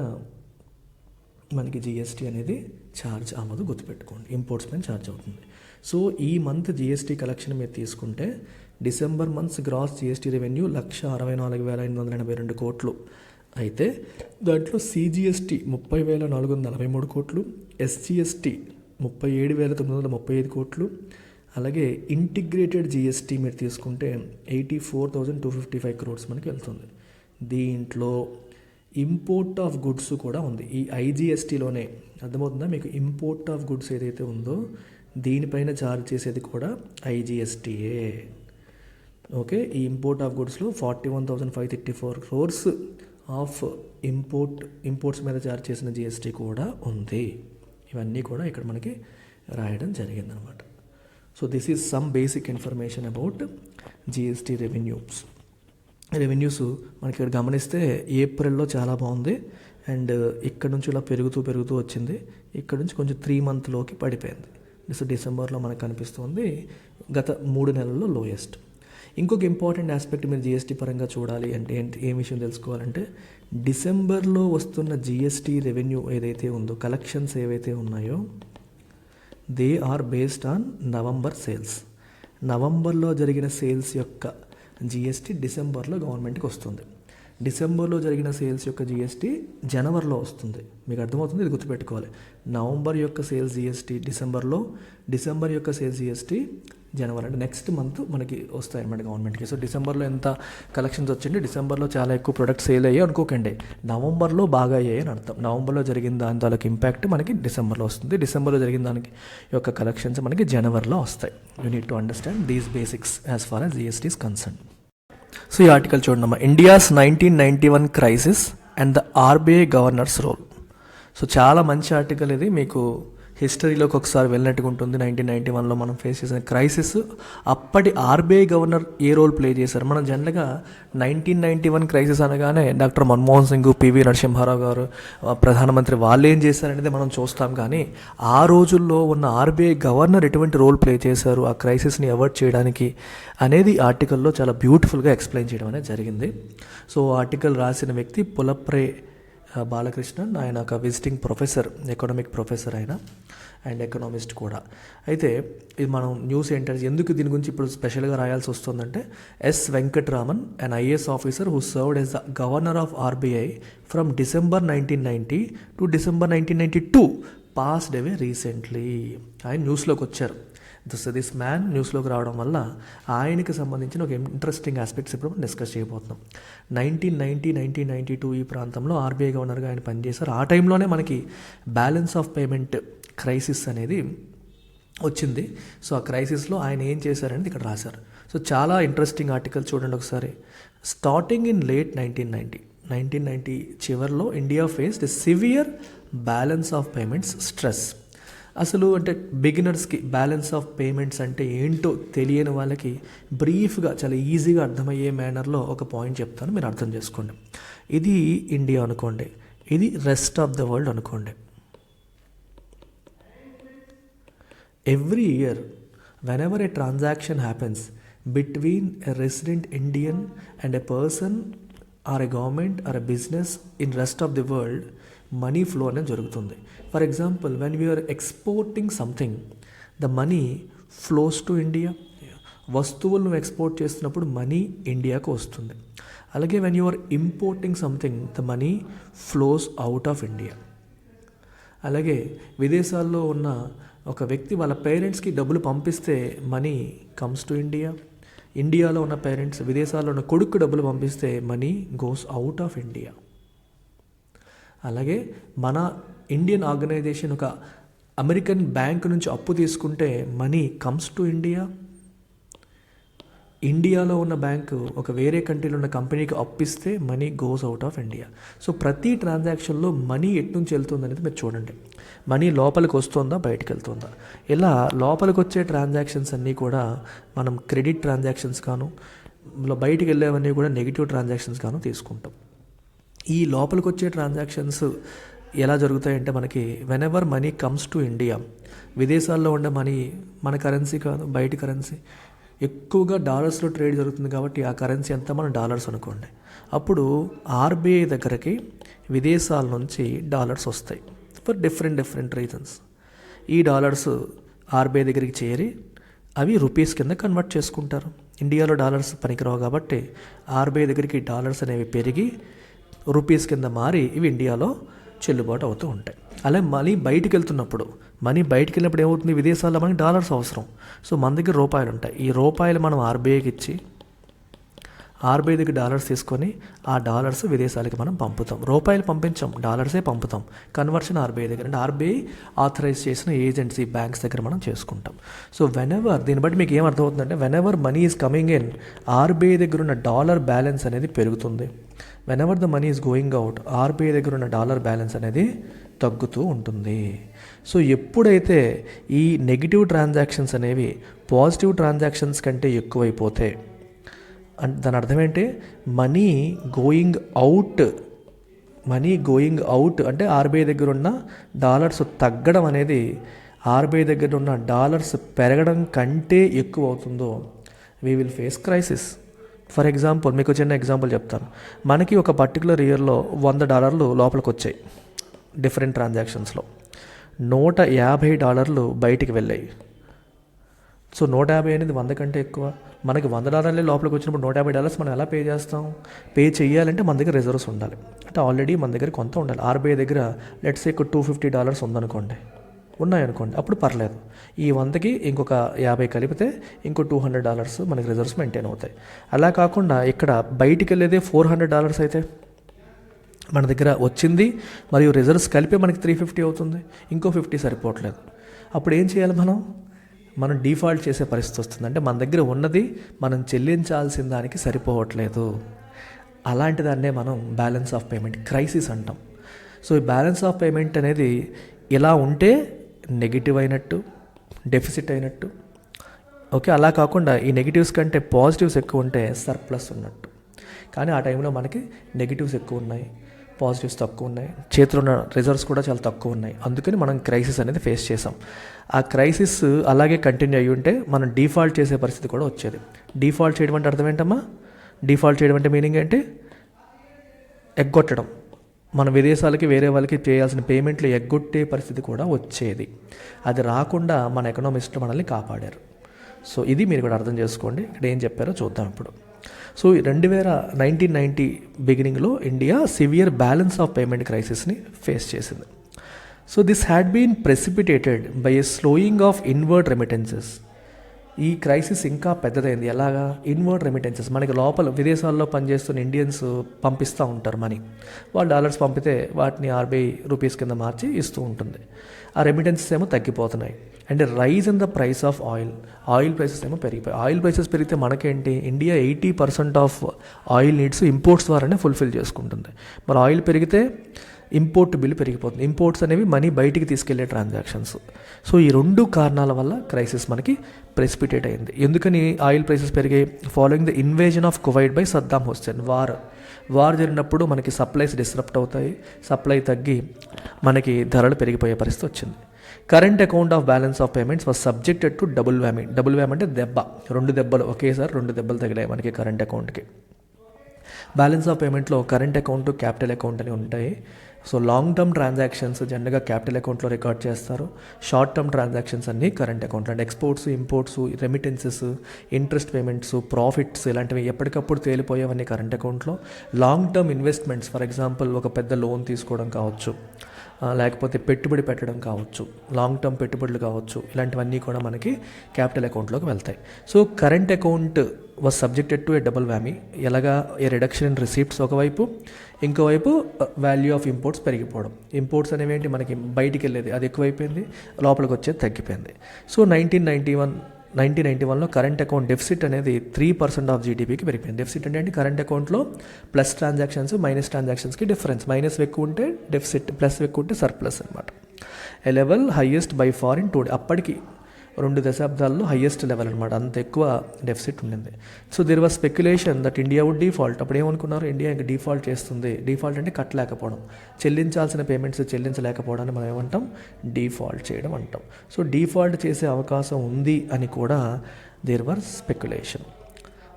మనకి జిఎస్టీ అనేది ఛార్జ్ అవ్వదు, గుర్తుపెట్టుకోండి. ఇంపోర్ట్స్ పైన ఛార్జ్ అవుతుంది. సో ఈ మంత్ జిఎస్టీ కలెక్షన్ మీరు తీసుకుంటే December months gross GST revenue 1,64,882 కోట్లు అయితే దాంట్లో సిజిఎస్టీ 30,443 కోట్లు, ఎస్జిఎస్టీ 37,935 కోట్లు, అలాగే ఇంటిగ్రేటెడ్ జిఎస్టీ మీరు తీసుకుంటే 84,255 crores మనకి వెళ్తుంది. దీంట్లో ఇంపోర్ట్ ఆఫ్ గుడ్స్ కూడా ఉంది ఈ ఐజిఎస్టీలోనే. అర్థమవుతుందా మీకు? ఇంపోర్ట్ ఆఫ్ గుడ్స్ ఏదైతే ఉందో దీనిపైన ఛార్జ్ చేసేది కూడా ఐజిఎస్టీయే. ఓకే, ఈ ఇంపోర్ట్ ఆఫ్ గుడ్స్లో 41,534 crores ఆఫ్ ఇంపోర్ట్స్ మీద ఛార్జ్ చేసిన జిఎస్టీ కూడా ఉంది. ఇవన్నీ కూడా ఇక్కడ మనకి రాయడం జరిగిందనమాట. So this is some basic information about GST revenues మనకి ఇక్కడ గమనిస్తే ఏప్రిల్లో చాలా బాగుంది, అండ్ ఇక్కడ నుంచి ఇలా పెరుగుతూ వచ్చింది. ఇక్కడ నుంచి కొంచెం 3 మంత్లోకి పడిపోయింది. డిసెంబర్లో మనకు కనిపిస్తుంది గత 3 నెలల్లో లోయెస్ట్. ఇంకొక ఇంపార్టెంట్ ఆస్పెక్ట్ మీరు జిఎస్టీ పరంగా చూడాలి అంటే ఏం విషయం తెలుసుకోవాలంటే, డిసెంబర్లో వస్తున్న జిఎస్టీ రెవెన్యూ ఏదైతే ఉందో, కలెక్షన్స్ ఏవైతే ఉన్నాయో, they are based on November sales. నవంబర్లో జరిగిన సేల్స్ యొక్క జిఎస్టీ డిసెంబర్లో గవర్నమెంట్కి వస్తుంది. డిసెంబర్లో జరిగిన సేల్స్ యొక్క జిఎస్టీ జనవరిలో వస్తుంది. మీకు అర్థమవుతుంది, ఇది గుర్తుపెట్టుకోవాలి. నవంబర్ యొక్క సేల్స్ జిఎస్టీ డిసెంబర్లో, డిసెంబర్ యొక్క సేల్స్ జిఎస్టీ జనవరి, అంటే నెక్స్ట్ మంత్ మనకి వస్తాయన్నమాట గవర్నమెంట్కి. సో డిసెంబర్లో ఎంత కలెక్షన్స్ వచ్చింది, డిసెంబర్లో చాలా ఎక్కువ ప్రొడక్ట్స్ సేల్ అయ్యాయి అనుకోకండి, నవంబర్లో బాగా అయ్యాయి అని అర్థం. నవంబర్లో జరిగిన దాని తాలూకు ఇంపాక్ట్ మనకి డిసెంబర్లో వస్తుంది. డిసెంబర్లో జరిగిన దానికి యొక్క కలెక్షన్స్ మనకి జనవరిలో వస్తాయి. You need to understand these basics as far as GST is concern. So ఈ ఆర్టికల్ చూడమ్మా, India's 1991 crisis and the RBI governor's role. So చాలా మంచి ఆర్టికల్ ఇది, మీకు హిస్టరీలోకి ఒకసారి వెళ్ళినట్టుగా ఉంటుంది. 1991లో మనం ఫేస్ చేసిన క్రైసిస్, అప్పటి ఆర్బీఐ గవర్నర్ ఏ రోల్ ప్లే చేశారు. మనం జనరల్గా 1991 క్రైసిస్ అనగానే డాక్టర్ మన్మోహన్ సింగ్, పివి నరసింహారావు గారు ప్రధానమంత్రి వాళ్ళు ఏం చేశారనేది మనం చూస్తాం, కానీ ఆ రోజుల్లో ఉన్న ఆర్బీఐ గవర్నర్ ఎటువంటి రోల్ ప్లే చేశారు ఆ క్రైసిస్ని అవాయిడ్ చేయడానికి అనేది ఆర్టికల్లో చాలా బ్యూటిఫుల్గా ఎక్స్ప్లెయిన్ చేయడం అనేది జరిగింది. సో ఆర్టికల్ రాసిన వ్యక్తి పులప్రే బాలకృష్ణన్. ఆయన ఒక విజిటింగ్ ప్రొఫెసర్, ఎకనామిక్ ప్రొఫెసర్ ఆయన, అండ్ ఎకనామిస్ట్ కూడా. అయితే ఇది మనం న్యూస్ ఏంటంటే, ఎందుకు దీని గురించి ఇప్పుడు స్పెషల్గా రాయాల్సి వస్తుందంటే, S Venkitaramanan, an IAS officer who served as the governor of RBI from December 1990 to December 1992 passed away recently. ఆయన న్యూస్లోకి వచ్చారు. దిస్ మ్యాన్ న్యూస్లోకి రావడం వల్ల ఆయనకి సంబంధించిన ఒక ఇంట్రెస్టింగ్ ఆస్పెక్ట్స్ ఇప్పుడు మనం డిస్కస్ చేయబోతున్నాం. 1992 ఈ ప్రాంతంలో ఆర్బీఐ గవర్నర్గా ఆయన పనిచేశారు. ఆ టైంలోనే మనకి బ్యాలెన్స్ ఆఫ్ పేమెంట్ క్రైసిస్ అనేది వచ్చింది. సో ఆ క్రైసిస్లో ఆయన ఏం చేశారనేది ఇక్కడ రాశారు. సో చాలా ఇంట్రెస్టింగ్ ఆర్టికల్ చూడండి ఒకసారి. స్టార్టింగ్ ఇన్ లేట్ 1990 చివరిలో India faced severe balance of payments stress. అసలు అంటే బిగినర్స్కి బ్యాలెన్స్ ఆఫ్ పేమెంట్స్ అంటే ఏంటో తెలియని వాళ్ళకి బ్రీఫ్గా చాలా ఈజీగా అర్థమయ్యే మేనర్లో ఒక పాయింట్ చెప్తాను, మీరు అర్థం చేసుకోండి. ఇది ఇండియా అనుకోండి, ఇది రెస్ట్ ఆఫ్ ద వరల్డ్ అనుకోండి. Every year whenever a transaction happens between a resident Indian and a person or a government or a business in rest of the world, money flow అనేది జరుగుతుంది. For example, when we are exporting something, the money flows to India. వస్తువులను export చేస్తున్నప్పుడు money ఇండియాకు వస్తుంది. అలాగే when you are importing something, the money flows out of India. అలాగే విదేశాల్లో ఉన్న ఒక వ్యక్తి వాళ్ళ పేరెంట్స్కి డబ్బులు పంపిస్తే మనీ కమ్స్ టు ఇండియా. ఇండియాలో ఉన్న పేరెంట్స్ విదేశాల్లో ఉన్న కొడుకు డబ్బులు పంపిస్తే money goes out of India. అలాగే మన ఇండియన్ ఆర్గనైజేషన్ ఒక అమెరికన్ బ్యాంక్ నుంచి అప్పు తీసుకుంటే మనీ కమ్స్ టు ఇండియా. ఇండియాలో ఉన్న బ్యాంకు ఒక వేరే కంట్రీలో ఉన్న కంపెనీకి అప్పిస్తే money goes out of India. So ప్రతి ట్రాన్సాక్షన్లో మనీ ఎటు నుంచి వెళ్తుంది అనేది మీరు చూడండి. మనీ లోపలికి వస్తుందా, బయటకు వెళ్తుందా. ఇలా లోపలికి వచ్చే ట్రాన్సాక్షన్స్ అన్నీ కూడా మనం క్రెడిట్ ట్రాన్సాక్షన్స్ గాను, బయటికి వెళ్ళేవన్నీ కూడా నెగిటివ్ ట్రాన్సాక్షన్స్ గాను తీసుకుంటాం. ఈ లోపలికి వచ్చే ట్రాన్సాక్షన్స్ ఎలా జరుగుతాయంటే, మనకి whenever money comes to India, విదేశాల్లో ఉండే మనీ మన కరెన్సీ కాదు, బయట కరెన్సీ, ఎక్కువగా డాలర్స్లో ట్రేడ్ జరుగుతుంది కాబట్టి ఆ కరెన్సీ అంతా మన డాలర్స్ అనుకోండి. అప్పుడు ఆర్బీఐ దగ్గరికి విదేశాల నుంచి డాలర్స్ వస్తాయి ఫర్ డిఫరెంట్ రీజన్స్. ఈ డాలర్స్ ఆర్బీఐ దగ్గరికి చేరి అవి రూపీస్ కింద కన్వర్ట్ చేసుకుంటారు. ఇండియాలో డాలర్స్ పనికిరావు కాబట్టి ఆర్బీఐ దగ్గరికి డాలర్స్ అనేవి పెరిగి రూపీస్ కింద మారి ఇవి ఇండియాలో చెల్లుబాటు అవుతూ ఉంటాయి. అలా మనీ బయటికి వెళ్తున్నప్పుడు, మనీ బయటికి వెళ్ళినప్పుడు ఏమవుతుంది, విదేశాల్లో మనకి డాలర్స్ అవసరం. సో మన దగ్గర రూపాయలు ఉంటాయి. ఈ రూపాయలు మనం ఆర్బీఐకి ఇచ్చి ఆర్బీఐ దగ్గర డాలర్స్ తీసుకొని ఆ డాలర్స్ విదేశాలకి మనం పంపుతాం. రూపాయలు పంపించాం, డాలర్సే పంపుతాం. కన్వర్షన్ ఆర్బీఐ దగ్గర, అంటే ఆర్బీఐ ఆథరైజ్ చేసిన ఏజెన్సీ బ్యాంక్స్ దగ్గర మనం చేసుకుంటాం. సో వెనెవర్, దీన్ని బట్టి మీకు ఏం అర్థమవుతుందంటే, whenever money is coming in, RBI దగ్గర ఉన్న డాలర్ బ్యాలెన్స్ అనేది పెరుగుతుంది. Whenever the money is going out, RBI దగ్గర ఉన్న డాలర్ బ్యాలెన్స్ అనేది తగ్గుతూ ఉంటుంది. సో ఎప్పుడైతే ఈ నెగిటివ్ ట్రాన్సాక్షన్స్ అనేవి పాజిటివ్ ట్రాన్సాక్షన్స్ కంటే ఎక్కువైపోతే, అంటే దాని అర్థం ఏంటి, మనీ గోయింగ్ అవుట్ అంటే ఆర్బీఐ దగ్గర ఉన్న డాలర్స్ తగ్గడం అనేది ఆర్బీఐ దగ్గర ఉన్న డాలర్స్ పెరగడం కంటే ఎక్కువ అవుతుందో, we will face crisis. For example, మీకు చిన్న ఎగ్జాంపుల్ చెప్తాను. మనకి ఒక పర్టికులర్ ఇయర్లో $100 లోపలికి వచ్చాయి డిఫరెంట్ ట్రాన్సాక్షన్స్లో, $150 బయటికి వెళ్ళాయి. సో 150 అనేది 100 కంటే ఎక్కువ. మనకి $100 లోపలికి వచ్చినప్పుడు $150 మనం ఎలా పే చేస్తాం? పే చేయాలంటే మన దగ్గర రిజర్వ్స్ ఉండాలి, అంటే ఆల్రెడీ మన దగ్గర కొంత ఉండాలి. ఆర్బీఐ దగ్గర లెట్స్ ఒక $250 ఉన్నాయనుకోండి, అప్పుడు పర్లేదు. ఈ 100కి ఇంకొక 50 కలిపితే ఇంకో $200 మనకి రిజర్వ్స్ మెయింటైన్ అవుతాయి. అలా కాకుండా ఇక్కడ బయటికి వెళ్ళేదే $400 అయితే మన దగ్గర వచ్చింది మరియు రిజర్వ్స్ కలిపి మనకి 350 అవుతుంది, ఇంకో 50 సరిపోవట్లేదు. అప్పుడు ఏం చేయాలి? మనం డిఫాల్ట్ చేసే పరిస్థితి వస్తుంది. అంటే మన దగ్గర ఉన్నది మనం చెల్లించాల్సిన దానికి సరిపోవట్లేదు. అలాంటి దాన్నే మనం బ్యాలెన్స్ ఆఫ్ పేమెంట్ క్రైసిస్ అంటాం. సో ఈ బ్యాలెన్స్ ఆఫ్ పేమెంట్ అనేది ఇలా ఉంటే నెగిటివ్ అయినట్టు, డెఫిసిట్ అయినట్టు. ఓకే, అలా కాకుండా ఈ నెగిటివ్స్ కంటే పాజిటివ్స్ ఎక్కువ ఉంటే సర్ప్లస్ ఉన్నట్టు. కానీ ఆ టైంలో మనకి నెగిటివ్స్ ఎక్కువ ఉన్నాయి, పాజిటివ్స్ తక్కువ ఉన్నాయి, చేతిలో ఉన్న రిజర్వ్స్ కూడా చాలా తక్కువ ఉన్నాయి. అందుకని మనం క్రైసిస్ అనేది ఫేస్ చేసాం. ఆ క్రైసిస్ అలాగే కంటిన్యూ అయ్యి ఉంటే మనం డిఫాల్ట్ చేసే పరిస్థితి కూడా వచ్చేది. డిఫాల్ట్ చేయడం అంటే అర్థం ఏంటమ్మా? డిఫాల్ట్ చేయడం అంటే మీనింగ్ ఏంటి? ఎగ్గొట్టడం. మన విదేశాలకి వేరే వాళ్ళకి చేయాల్సిన పేమెంట్లు ఎగ్గొట్టే పరిస్థితి కూడా వచ్చేది. అది రాకుండా మన ఎకనామిస్టులు మనల్ని కాపాడారు. సో ఇది మీరు కూడా అర్థం చేసుకోండి. ఇక్కడ ఏం చెప్పారో చూద్దాం ఇప్పుడు. సో 1990 బిగినింగ్లో India severe balance of payment క్రైసిస్ని ఫేస్ చేసింది. So this had been precipitated by a slowing of inward remittances. ఈ క్రైసిస్ ఇంకా పెద్దదైంది. ఎలాగా? Inward remittances. మనకి లోపల విదేశాల్లో పనిచేస్తున్న ఇండియన్స్ పంపిస్తూ ఉంటారు మనీ. వాళ్ళు డాలర్స్ పంపితే వాటిని ఆర్బీఐ రూపీస్ కింద మార్చి ఇస్తూ ఉంటుంది. ఆ రెమిటెన్సెస్ ఏమో తగ్గిపోతున్నాయి. And rise in the price of oil prices ఏమో పెరిగిపోయి. ఆయిల్ ప్రైసెస్ పెరిగితే మనకేంటి, India 80% of oil needs imports ద్వారానే ఫుల్ఫిల్ చేసుకుంటుంది. మరి ఆయిల్ పెరిగితే ఇంపోర్ట్ బిల్లు పెరిగిపోతుంది. ఇంపోర్ట్స్ అనేవి మనీ బయటికి తీసుకెళ్లే ట్రాన్సాక్షన్స్. సో ఈ 2 కారణాల వల్ల క్రైసిస్ మనకి ప్రెసిపిటేట్ అయింది. ఎందుకని ఆయిల్ ప్రైసెస్ పెరిగాయి? Following the invasion of Kuwait by Saddam Hussain. War జరిగినప్పుడు మనకి సప్లైస్ డిస్రప్ట్ అవుతాయి, సప్లై తగ్గి మనకి ధరలు పెరిగిపోయే పరిస్థితి వచ్చింది. Current account of balance of payments was subjected to double whammy. Double whammy అంటే దెబ్బ, 2 దెబ్బలు ఒకేసారి 2 దెబ్బలు తగిలాయి మనకి కరెంట్ అకౌంట్కి. బ్యాలెన్స్ ఆఫ్ పేమెంట్లో కరెంట్ అకౌంట్, క్యాపిటల్ అకౌంట్ అని ఉంటాయి. సో లాంగ్ టర్మ్ ట్రాన్సాక్షన్స్ జనరల్గా క్యాపిటల్ అకౌంట్లో రికార్డ్ చేస్తారు. షార్ట్ టర్మ్ ట్రాన్సాక్షన్స్ అన్నీ కరెంట్ అకౌంట్లో. అంటే exports, imports, remittances, interest payments, profits ఇలాంటివి ఎప్పటికప్పుడు తేలిపోయేవన్నీ కరెంట్ అకౌంట్లో. Long term investments, for example ఒక పెద్ద లోన్ తీసుకోవడం కావచ్చు, లేకపోతే పెట్టుబడి పెట్టడం కావచ్చు, లాంగ్ టర్మ్ పెట్టుబడులు కావచ్చు, ఇలాంటివన్నీ కూడా మనకి క్యాపిటల్ అకౌంట్లోకి వెళ్తాయి. So current account was subjected to a double whammy. ఎలాగా? ఏ రిడక్షన్ ఇన్ రిసీప్ట్స్ ఒకవైపు, ఇంకోవైపు వాల్యూ ఆఫ్ ఇంపోర్ట్స్ పెరిగిపోవడం. ఇంపోర్ట్స్ అనేవి ఏంటి, మనకి బయటికి వెళ్ళేది అది ఎక్కువైపోయింది, లోపలికి వచ్చేది తగ్గిపోయింది. సో 1991లో కరెంట్ అకౌంట్ డెఫిసిట్ అనేది 3% ఆఫ్ జీడీపీకి పెరిగిపోయింది. డెఫిసిట్ అంటే కరెంట్ అకౌంట్లో ప్లస్ ట్రాన్సాక్షన్స్, మైనస్ ట్రాన్సాక్షన్స్కి డిఫరెన్స్. మైనస్ ఎక్కువ ఉంటే డెఫిసిట్, ప్లస్ ఎక్కువ ఉంటే సర్ప్లస్ అనమాట. A level highest by far in 2 అప్పటికి 2 దశాబ్దాల్లో హైయెస్ట్ లెవెల్ అనమాట. అంత ఎక్కువ డెఫిసిట్ ఉండింది. So there was speculation that India would default. అప్పుడు ఏమనుకున్నారు, ఇండియా ఇంకా డిఫాల్ట్ చేస్తుంది. డిఫాల్ట్ అంటే కట్టలేకపోవడం, చెల్లించాల్సిన పేమెంట్స్ చెల్లించలేకపోవడాన్ని మనం ఏమంటాం, డిఫాల్ట్ చేయడం అంటాం. సో డిఫాల్ట్ చేసే అవకాశం ఉంది అని కూడా there were speculation.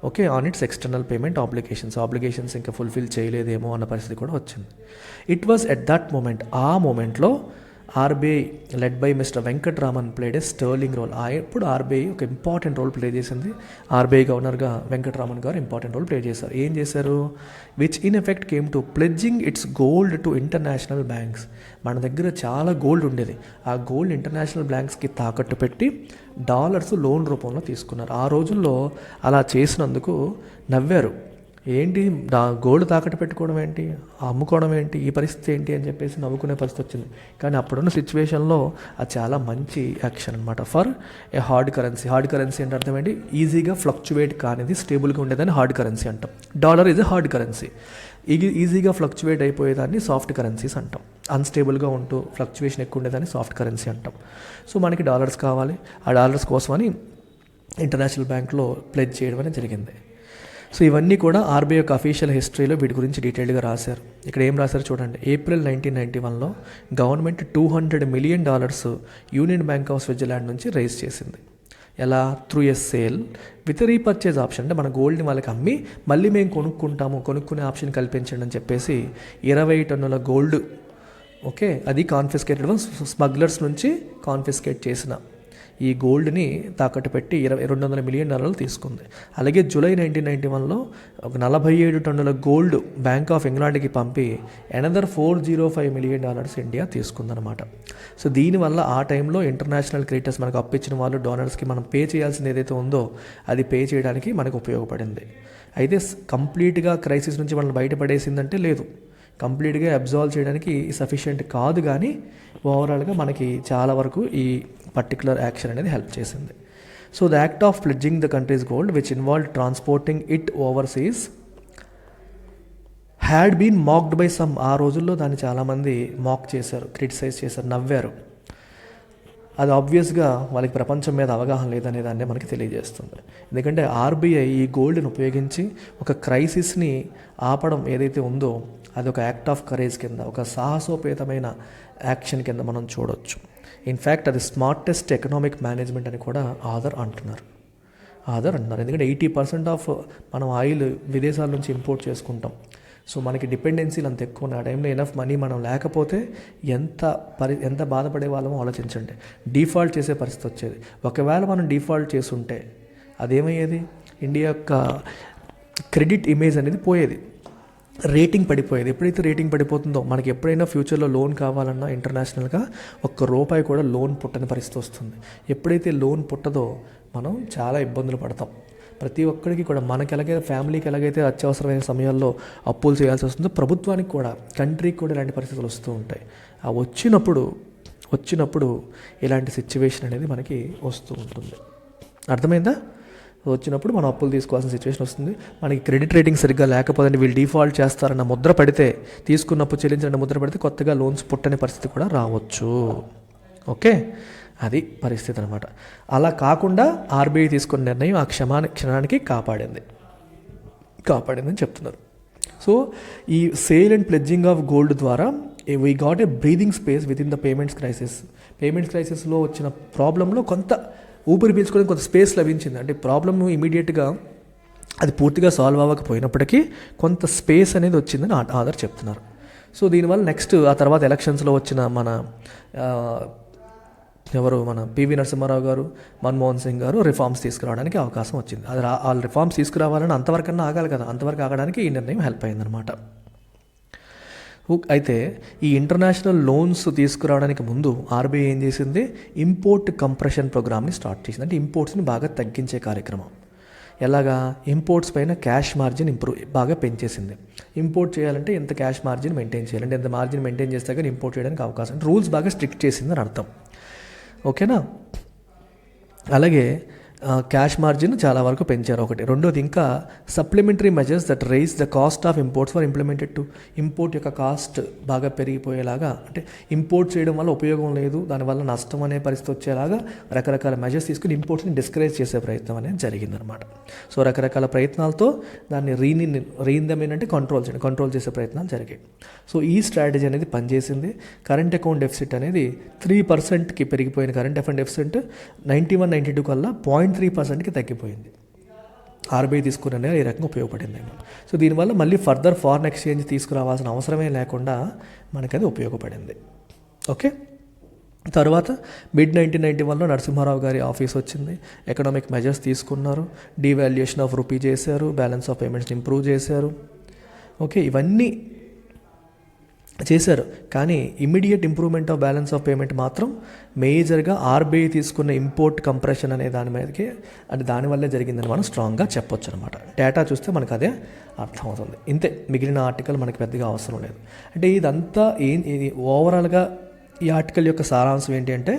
Okay, on its external payment obligations ఇంకా ఫుల్ఫిల్ చేయలేదేమో అన్న పరిస్థితి కూడా వచ్చింది. It was at that moment, ఆ మూమెంట్లో RBI led by mister Venkitaramanan played a sterling role. ఇప్పుడు ఆర్బీఐ ఒక ఇంపార్టెంట్ రోల్ ప్లే చేసింది. ఆర్బీఐ గవర్నర్గా Venkitaramanan garu important role play చేశారు. ఏం చేశారు? Which in effect came to pledging its gold to international banks. మన దగ్గర చాలా గోల్డ్ ఉండేది. ఆ గోల్డ్ ఇంటర్నేషనల్ బ్యాంక్స్కి తాకట్టు పెట్టి డాలర్స్ లోన్ రూపంలో తీసుకున్నారు. ఆ రోజుల్లో అలా చేసినందుకు నవ్వారు. ఏంటి గోల్డ్ తాకట్టు పెట్టుకోవడం ఏంటి, అమ్ముకోవడం ఏంటి, ఈ పరిస్థితి ఏంటి అని చెప్పేసి నవ్వుకునే పరిస్థితి వచ్చింది. కానీ అప్పుడున్న సిచ్యువేషన్లో అది చాలా మంచి యాక్షన్ అనమాట for a hard currency. Hard currency అంటే అర్థం ఏంటి, ఈజీగా ఫ్లక్చువేట్ కానిది, స్టేబుల్గా ఉండేదాన్ని హార్డ్ కరెన్సీ అంటాం. Dollar is a hard currency. ఈజీగా ఫ్లక్చువేట్ అయిపోయేదాన్ని సాఫ్ట్ కరెన్సీస్ అంటాం. అన్స్టేబుల్గా ఉంటూ ఫ్లక్చువేషన్ ఎక్కువ ఉండేదాన్ని సాఫ్ట్ కరెన్సీ అంటాం. సో మనకి డాలర్స్ కావాలి, ఆ డాలర్స్ కోసమని ఇంటర్నేషనల్ బ్యాంక్లో ప్లెడ్జ్ చేయడం అనేది జరిగింది. సో ఇవన్నీ కూడా ఆర్బీఐ యొక్క అఫీషియల్ హిస్టరీలో వీటి గురించి డీటెయిల్గా రాశారు. ఇక్కడ ఏం రాశారు చూడండి. ఏప్రిల్ 1991లో government $200 million union bank of Switzerland నుంచి రైజ్ చేసింది. ఎలా? Through a sale with repurchase option. అంటే మన గోల్డ్ని వాళ్ళకి అమ్మి మళ్ళీ మేము కొనుక్కునే ఆప్షన్ కల్పించండి అని చెప్పేసి 20 టన్నుల గోల్డ్, ఓకే, అది కాన్ఫిస్కేటెడ్ స్మగ్లర్స్ నుంచి కాన్ఫిస్కేట్ చేసిన ఈ గోల్డ్ని తాకట్టు పెట్టి $200 మిలియన్ తీసుకుంది. అలాగే జూలై 1991లో ఒక 47 టన్నుల గోల్డ్ బ్యాంక్ ఆఫ్ ఇంగ్లాండ్కి పంపి అనదర్ $405 మిలియన్ ఇండియా తీసుకుందనమాట. సో దీనివల్ల ఆ టైంలో ఇంటర్నేషనల్ క్రెడిటర్స్, మనకు అప్పిచ్చిన వాళ్ళు డోనర్స్కి మనం పే చేయాల్సింది ఏదైతే ఉందో అది పే చేయడానికి మనకు ఉపయోగపడింది. అయితే కంప్లీట్గా క్రైసిస్ నుంచి మనల్ని బయటపడేసిందంటే లేదు, కంప్లీట్గా అబ్జాల్వ్ చేయడానికి సఫిషియెంట్ కాదు, కానీ ఓవరాల్గా మనకి చాలా వరకు ఈ పర్టికులర్ యాక్షన్ అనేది హెల్ప్ చేసింది. So the act of pledging the country's gold which involve transporting it overseas had been mocked by some. ఆ రోజుల్లో దాన్ని చాలామంది మాక్ చేశారు, క్రిటిసైజ్ చేశారు, నవ్వారు. అది ఆబ్వియస్గా వాళ్ళకి ప్రపంచం మీద అవగాహన లేదనే దాన్ని మనకి తెలియజేస్తుంది. ఎందుకంటే ఆర్బీఐ ఈ గోల్డ్ని ఉపయోగించి ఒక క్రైసిస్ని ఆపడం ఏదైతే ఉందో అది ఒక యాక్ట్ ఆఫ్ కరేజ్ కింద, ఒక సాహసోపేతమైన యాక్షన్ కింద మనం చూడవచ్చు. ఇన్ఫ్యాక్ట్ అది స్మార్టెస్ట్ ఎకనామిక్ మేనేజ్మెంట్ అని కూడా ఆధార్ అంటున్నారు. ఎందుకంటే 80% ఆఫ్ మనం ఆయిల్ విదేశాల నుంచి ఇంపోర్ట్ చేసుకుంటాం. సో మనకి డిపెండెన్సీలు అంత ఎక్కువ ఉన్నాయి. ఆ టైంలో ఎనఫ్ మనీ మనం లేకపోతే ఎంత బాధపడే వాళ్ళమో ఆలోచించండి. డిఫాల్ట్ చేసే పరిస్థితి వచ్చేది. ఒకవేళ మనం డిఫాల్ట్ చేసుంటే అదేమయ్యేది, ఇండియా యొక్క క్రెడిట్ ఇమేజ్ అనేది పోయేది, రేటింగ్ పడిపోయేది. ఎప్పుడైతే రేటింగ్ పడిపోతుందో మనకి ఎప్పుడైనా ఫ్యూచర్లో లోన్ కావాలన్నా ఇంటర్నేషనల్గా ₹1 కూడా లోన్ పుట్టని పరిస్థితి వస్తుంది. ఎప్పుడైతే లోన్ పుట్టదో మనం చాలా ఇబ్బందులు పడతాం. ప్రతి ఒక్కరికి కూడా మనకి ఎలాగైతే ఫ్యామిలీకి ఎలాగైతే అత్యవసరమైన సమయాల్లో అప్పులు చేయాల్సి వస్తుందో ప్రభుత్వానికి కూడా, కంట్రీకి కూడా ఇలాంటి పరిస్థితులు వస్తూ ఉంటాయి. ఆ వచ్చినప్పుడు ఇలాంటి సిచ్యువేషన్ అనేది మనకి వస్తూ ఉంటుంది. అర్థమైందా? వచ్చినప్పుడు మనం అప్పులు తీసుకోవాల్సిన సిచ్యువేషన్ వస్తుంది. మనకి క్రెడిట్ రేటింగ్ సరిగ్గా లేకపోతే వీళ్ళు డిఫాల్ట్ చేస్తారన్న ముద్ర పడితే, తీసుకున్నప్పు చెల్లించిన ముద్ర పడితే కొత్తగా లోన్స్ పుట్టని పరిస్థితి కూడా రావచ్చు. ఓకే, అది పరిస్థితి అనమాట. అలా కాకుండా ఆర్బీఐ తీసుకున్న నిర్ణయం ఆ క్షణానికి కాపాడిందని చెప్తున్నారు. సో ఈ sale and pledging of gold ద్వారా we got a breathing space within the payments క్రైసిస్లో వచ్చిన ప్రాబ్లంలో కొంత ఊపిరి పీల్చుకోవడానికి కొంత స్పేస్ లభించింది. అంటే ప్రాబ్లమ్ ఇమీడియట్గా అది పూర్తిగా సాల్వ్ అవ్వకపోయినప్పటికీ కొంత స్పేస్ అనేది వచ్చిందని ఆధార్ చెప్తున్నారు. సో దీనివల్ల నెక్స్ట్ ఆ తర్వాత ఎలక్షన్స్లో వచ్చిన మన పివి నరసింహారావు గారు, మన్మోహన్ సింగ్ గారు రిఫార్మ్స్ తీసుకురావడానికి అవకాశం వచ్చింది. అది వాళ్ళు రిఫార్మ్స్ తీసుకురావాలని అంతవరకన్నా ఆగాలి కదా, అంతవరకు ఆగడానికి ఈ నిర్ణయం హెల్ప్ అయిందనమాట. అయితే ఈ ఇంటర్నేషనల్ లోన్స్ తీసుకురావడానికి ముందు ఆర్బీఐ ఏం చేసింది, ఇంపోర్ట్ కంప్రెషన్ ప్రోగ్రామ్ని స్టార్ట్ చేసింది. అంటే ఇంపోర్ట్స్ని బాగా తగ్గించే కార్యక్రమం. ఎలాగా? ఇంపోర్ట్స్ పైన క్యాష్ మార్జిన్ బాగా పెంచేసింది. ఇంపోర్ట్ చేయాలంటే ఎంత క్యాష్ మార్జిన్ మెయింటైన్ చేయాలంటే ఎంత మార్జిన్ మెయింటైన్ చేస్తే కానీ ఇంపోర్ట్ చేయడానికి అవకాశం, రూల్స్ బాగా స్ట్రిక్ట్ చేసిందని అర్థం. ఓకేనా? అలాగే క్యాష్ మార్జిన్ చాలా వరకు పెంచారు ఒకటి. రెండోది ఇంకా supplementary measures that raise the cost of imports for implemented too. Import యొక్క కాస్ట్ బాగా పెరిగిపోయేలాగా, అంటే ఇంపోర్ట్ చేయడం వల్ల ఉపయోగం లేదు, దానివల్ల నష్టం అనే పరిస్థితి వచ్చేలాగా రకరకాల మెజర్స్ తీసుకుని ఇంపోర్ట్స్ని డిస్కరేజ్ చేసే ప్రయత్నం అనేది జరిగిందనమాట. సో రకరకాల ప్రయత్నాలతో దాన్ని రీయిందమేనంటే కంట్రోల్ చేసే ప్రయత్నాలు జరిగాయి. సో ఈ స్ట్రాటజీ అనేది పనిచేసింది. కరెంట్ అకౌంట్ డెఫిసిట్ అనేది 3%కి పెరిగిపోయిన కరెంట్ అకౌంట్ డెఫిసిట్ 91-92 కల్లా 0.3%కి తగ్గిపోయింది. ఆర్బీఐ తీసుకునే ఈ రకంగా ఉపయోగపడింది. సో దీనివల్ల మళ్ళీ ఫర్దర్ ఫారెన్ ఎక్స్చేంజ్ తీసుకురావాల్సిన అవసరమే లేకుండా మనకి అది ఉపయోగపడింది. ఓకే, తర్వాత mid-1991లో నరసింహారావు గారి ఆఫీస్ వచ్చింది. ఎకనామిక్ మెజర్స్ తీసుకున్నారు, డీవాల్యుయేషన్ ఆఫ్ రూపీ చేశారు, బ్యాలెన్స్ ఆఫ్ పేమెంట్స్ని ఇంప్రూవ్ చేశారు. ఓకే, ఇవన్నీ చేశారు. కానీ immediate improvement of balance of payment మాత్రం మేజర్గా ఆర్బీఐ తీసుకున్న ఇంపోర్ట్ కంప్రెషన్ అనే దాని మీదకి, అంటే దానివల్లే జరిగిందని మనం స్ట్రాంగ్గా చెప్పొచ్చు అనమాట. డేటా చూస్తే మనకు అదే అర్థమవుతుంది. ఇంతే, మిగిలిన ఆర్టికల్ మనకి పెద్దగా అవసరం లేదు. అంటే ఇదంతా ఇది ఓవరాల్గా ఈ ఆర్టికల్ యొక్క సారాంశం ఏంటి అంటే,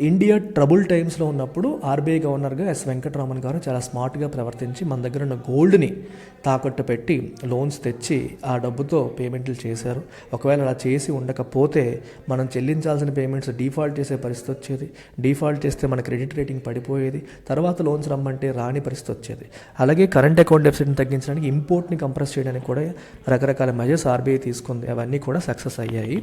ఇండియా ట్రబుల్ టైమ్స్లో ఉన్నప్పుడు ఆర్బీఐ గవర్నర్గా ఎస్ వెంకటరామన్ గారు చాలా స్మార్ట్గా ప్రవర్తించి మన దగ్గర ఉన్న గోల్డ్ని తాకట్టు పెట్టి లోన్స్ తెచ్చి ఆ డబ్బుతో పేమెంట్లు చేశారు. ఒకవేళ అలా చేసి ఉండకపోతే మనం చెల్లించాల్సిన పేమెంట్స్ డిఫాల్ట్ చేసే పరిస్థితి వచ్చేది. డిఫాల్ట్ చేస్తే మన క్రెడిట్ రేటింగ్ పడిపోయేది. తర్వాత లోన్స్ రమ్మంటే రాని పరిస్థితి వచ్చేది. అలాగే కరెంట్ అకౌంట్ డెఫిసిట్ని తగ్గించడానికి, ఇంపోర్ట్ని కంప్రెస్ చేయడానికి కూడా రకరకాల మెజర్స్ ఆర్బీఐ తీసుకుంది. అవన్నీ కూడా సక్సెస్ అయ్యాయి.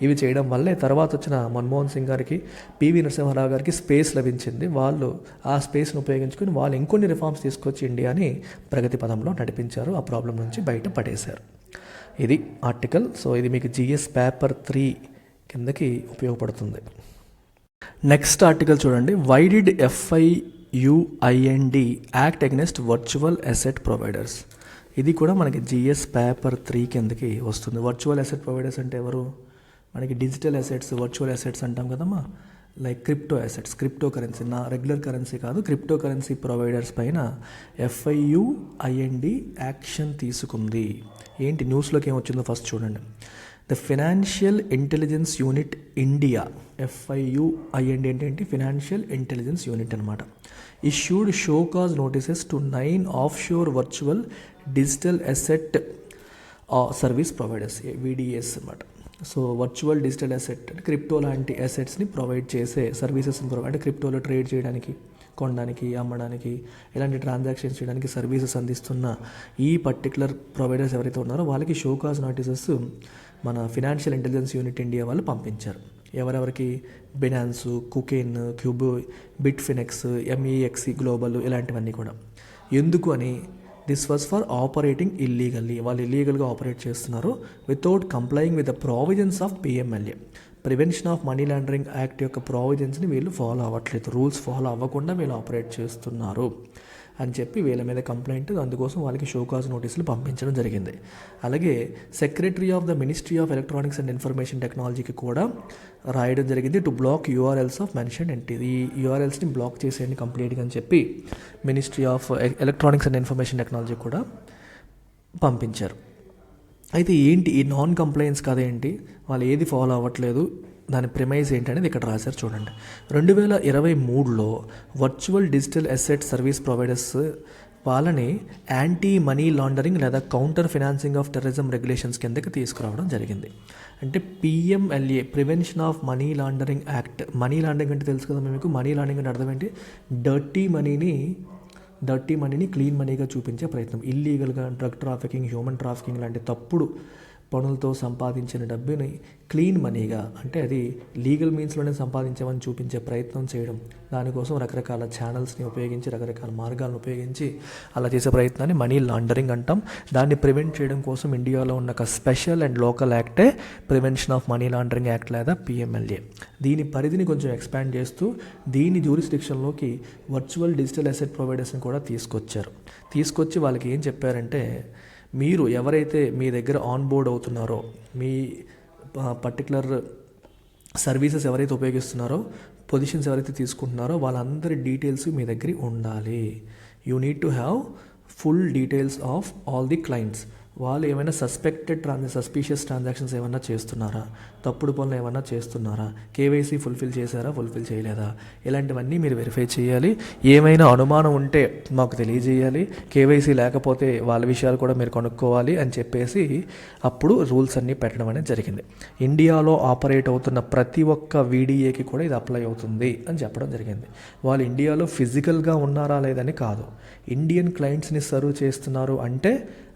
ఇవి చేయడం వల్లే తర్వాత వచ్చిన మన్మోహన్ సింగ్ గారికి, పివి నరసింహారావు గారికి స్పేస్ లభించింది. వాళ్ళు ఆ స్పేస్ను ఉపయోగించుకొని వాళ్ళు ఇంకొన్ని రిఫార్మ్స్ తీసుకొచ్చి ఇండియాని ప్రగతి పదంలో నడిపించారు. ఆ ప్రాబ్లం నుంచి బయట పడేశారు. ఇది ఆర్టికల్. సో ఇది మీకు జిఎస్ పేపర్ 3 కిందకి ఉపయోగపడుతుంది. నెక్స్ట్ ఆర్టికల్ చూడండి. Why did FIUIND act against virtual asset providers? ఇది కూడా మనకి జిఎస్ పేపర్ 3 కిందకి వస్తుంది. వర్చువల్ అసెట్ ప్రొవైడర్స్ అంటే ఎవరు? మనకి డిజిటల్ అసెట్స్, వర్చువల్ అసెట్స్ అంటాం కదమ్మా. Like crypto assets, crypto currency, నా రెగ్యులర్ కరెన్సీ కాదు, క్రిప్టో కరెన్సీ ప్రొవైడర్స్ పైన FIUIND యాక్షన్ తీసుకుంది. ఏంటి న్యూస్లోకి ఏమొచ్చిందో ఫస్ట్ చూడండి. The financial intelligence unit India, FIUIND ఏంటంటే ఫినాన్షియల్ ఇంటెలిజెన్స్ యూనిట్ అనమాట, issued show cause notices to 9 offshore virtual digital asset service providers, VDS అనమాట. So virtual digital asset అంటే crypto లాంటి అసెట్స్ని provide చేసే సర్వీసెస్ని అంటే క్రిప్టోలో ట్రేడ్ చేయడానికి, కొనడానికి, అమ్మడానికి, ఇలాంటి ట్రాన్సాక్షన్స్ చేయడానికి సర్వీసెస్ అందిస్తున్న ఈ పర్టికులర్ ప్రొవైడర్స్ ఎవరైతే ఉన్నారో వాళ్ళకి షోకాజ్ నోటీసెస్ మన ఫినాన్షియల్ ఇంటెలిజెన్స్ యూనిట్ ఇండియా వాళ్ళు పంపించారు. ఎవరెవరికి? బినాన్స్, కుకెన్, క్యూబ్, బిట్ఫినెక్స్, MEXC గ్లోబల్, ఇలాంటివన్నీ కూడా. ఎందుకు అని? This was for operating illegally. వాళ్ళు ఇల్లీగల్గా ఆపరేట్ చేస్తున్నారు without complying with the provisions of PMLA, prevention of money laundering act యొక్క ప్రావిజన్స్ని వీళ్ళు ఫాలో అవ్వట్లేదు, రూల్స్ ఫాలో అవ్వకుండా వీళ్ళు ఆపరేట్ చేస్తున్నారు అని చెప్పి వీళ్ళ మీద కంప్లైంట్, అందుకోసం వాళ్ళకి షోకాజ్ నోటీసులు పంపించడం జరిగింది. అలాగే secretary of the ministry of electronics and information టెక్నాలజీకి కూడా రాయడం జరిగింది to block URLs of mention entity. ఈ URLస్ని బ్లాక్ చేసేయండి కంప్లీట్గా అని చెప్పి ministry of electronics and information technology కూడా పంపించారు. అయితే ఏంటి ఈ నాన్ కంప్లైన్స్ కదేంటి? వాళ్ళు ఏది ఫాలో అవ్వట్లేదు, దాని ప్రిమైజ్ ఏంటనేది ఇక్కడ రాశారు చూడండి. 2023లో virtual digital asset service providers వాళ్ళని యాంటీ మనీ లాండరింగ్ లేదా counter financing of terrorism regulations కిందకి తీసుకురావడం జరిగింది. అంటే PMLA, prevention of money laundering act. Money laundering అంటే తెలుసు కదా మీకు. మనీ లాండరింగ్ అంటే అర్థం ఏంటి? డర్టీ మనీని క్లీన్ మనీగా చూపించే ప్రయత్నం. ఇల్లీగల్గా డ్రగ్ ట్రాఫికింగ్, హ్యూమన్ ట్రాఫికింగ్ లాంటి తప్పుడు పనులతో సంపాదించిన డబ్బుని క్లీన్ మనీగా, అంటే అది లీగల్ మీన్స్లోనే సంపాదించామని చూపించే ప్రయత్నం చేయడం. దానికోసం రకరకాల ఛానల్స్ని ఉపయోగించి, రకరకాల మార్గాలను ఉపయోగించి అలా చేసే ప్రయత్నాన్ని మనీ లాండరింగ్ అంటాం. దాన్ని ప్రివెంట్ చేయడం కోసం ఇండియాలో ఉన్న ఒక స్పెషల్ అండ్ లోకల్ యాక్టే prevention of money laundering act లేదా PMLA. దీని పరిధిని కొంచెం ఎక్స్పాండ్ చేస్తూ దీని జ్యూరిస్డిక్షన్లోకి వర్చువల్ డిజిటల్ అసెట్ ప్రొవైడర్స్ని కూడా తీసుకొచ్చి వాళ్ళకి ఏం చెప్పారంటే, మీరు ఎవరైతే మీ దగ్గర ఆన్బోర్డ్ అవుతున్నారో, మీ పర్టికులర్ సర్వీసెస్ ఎవరైతే ఉపయోగిస్తున్నారో, పొజిషన్స్ ఎవరైతే తీసుకుంటున్నారో వాళ్ళందరి డీటెయిల్స్ మీ దగ్గర ఉండాలి. You need to have full details of all the clients. వాళ్ళు ఏమైనా సస్పీషియస్ ట్రాన్సాక్షన్స్ ఏమైనా చేస్తున్నారా, తప్పుడు పనులు ఏమైనా చేస్తున్నారా, KYC ఫుల్ఫిల్ చేశారా, ఫుల్ఫిల్ చేయలేదా, ఇలాంటివన్నీ మీరు వెరిఫై చేయాలి. ఏమైనా అనుమానం ఉంటే మాకు తెలియజేయాలి. KYC లేకపోతే వాళ్ళ విషయాలు కూడా మీరు కనుక్కోవాలి అని చెప్పేసి అప్పుడు రూల్స్ అన్నీ పెట్టడం అనేది జరిగింది. ఇండియాలో ఆపరేట్ అవుతున్న ప్రతి ఒక్క VDAకి కూడా ఇది అప్లై అవుతుంది అని చెప్పడం జరిగింది. వాళ్ళు ఇండియాలో ఫిజికల్గా ఉన్నారా లేదని కాదు, ఇండియన్ క్లయింట్స్ని సర్వ్ చేస్తున్నారు అంటే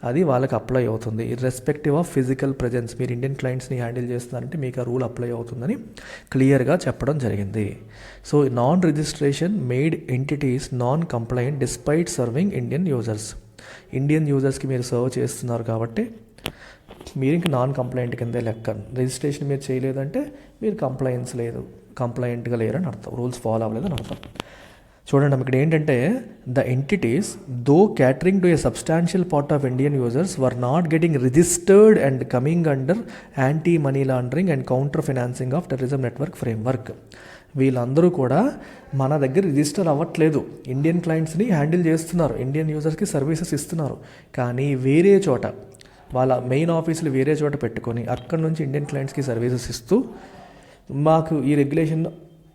అది వాళ్ళకి అప్లై అవుతుంది. ఇర్రెస్పెక్టివ్ ఆఫ్ ఫిజికల్ ప్రెజెన్స్, మీరు ఇండియన్ క్లయింట్స్ని హ్యాండిల్ చేస్తున్నారంటే మీకు ఆ రూల్ అప్లై అవుతుందని క్లియర్గా చెప్పడం జరిగింది. So non registration made entities non compliant despite serving Indian యూజర్స్కి మీరు సర్వ్ చేస్తున్నారు కాబట్టి మీరు ఇంక నాన్ కంప్లైంట్ కిందే లెక్క. రిజిస్ట్రేషన్ మీరు చేయలేదంటే మీరు కంప్లైంట్గా లేరని అర్థం, రూల్స్ ఫాలో అవ్వలేదని అర్థం. చూడండి ఇక్కడ ఏంటంటే the entities though catering to A substantial part of Indian users were not getting registered and coming under anti money laundering and counter financing of terrorism network framework. వీళ్ళందరూ కూడా మన దగ్గర రిజిస్టర్ అవ్వట్లేదు, ఇండియన్ క్లయింట్స్ని హ్యాండిల్ చేస్తున్నారు, Indian యూజర్స్కి services ఇస్తున్నారు, కానీ వేరే చోట వాళ్ళ మెయిన్ ఆఫీసులు వేరే చోట పెట్టుకొని అక్కడి నుంచి ఇండియన్ క్లయింట్స్కి సర్వీసెస్ ఇస్తూ మాకు ఈ రెగ్యులేషన్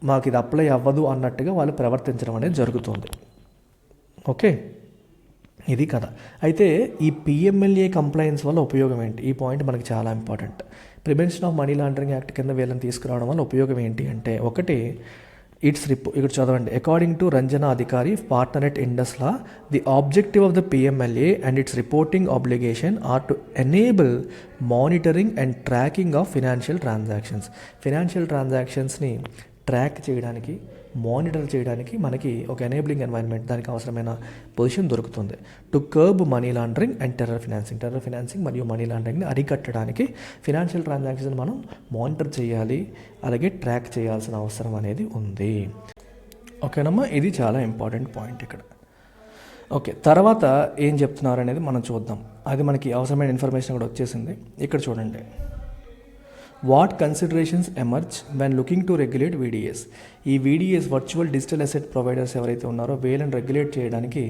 మాకు ఇది అప్లై అవ్వదు అన్నట్టుగా వాళ్ళు ప్రవర్తించడం అనేది జరుగుతుంది. ఓకే, ఇది కదా. అయితే ఈ పిఎంఎల్ఏ కంప్లైన్స్ వల్ల ఉపయోగం ఏంటి? ఈ పాయింట్ మనకి చాలా important. Prevention of money laundering act కింద వీళ్ళని తీసుకురావడం వల్ల ఉపయోగం ఏంటి అంటే, ఒకటి ఇక్కడ చదవండి. According to Ranjana Adhikari, partner at Indus law, the objective of the PMLA and its reporting obligation are to enable monitoring and tracking of financial transactions. Financial ట్రాన్సాక్షన్స్ని ట్రాక్ చేయడానికి, మానిటర్ చేయడానికి మనకి ఒక ఎనేబులింగ్ ఎన్వైర్న్మెంట్, దానికి అవసరమైన పొజిషన్ దొరుకుతుంది. To curb money laundering and terror financing మరియు money లాండరింగ్ని అరికట్టడానికి ఫినాన్షియల్ ట్రాన్సాక్షన్స్ మనం మానిటర్ చేయాలి, అలాగే ట్రాక్ చేయాల్సిన అవసరం అనేది ఉంది. ఓకేనమ్మా, ఇది చాలా ఇంపార్టెంట్ పాయింట్ ఇక్కడ. ఓకే, తర్వాత ఏం చెప్తున్నారు అనేది మనం చూద్దాం. అది మనకి అవసరమైన ఇన్ఫర్మేషన్ కూడా వచ్చేసింది. ఇక్కడ చూడండి, what considerations emerge when looking to regulate VDAs. ఈ VDAs virtual digital asset providers ఎవరైతే ఉన్నారో వీళ్ళని రెగ్యులేట్ చేయడానికి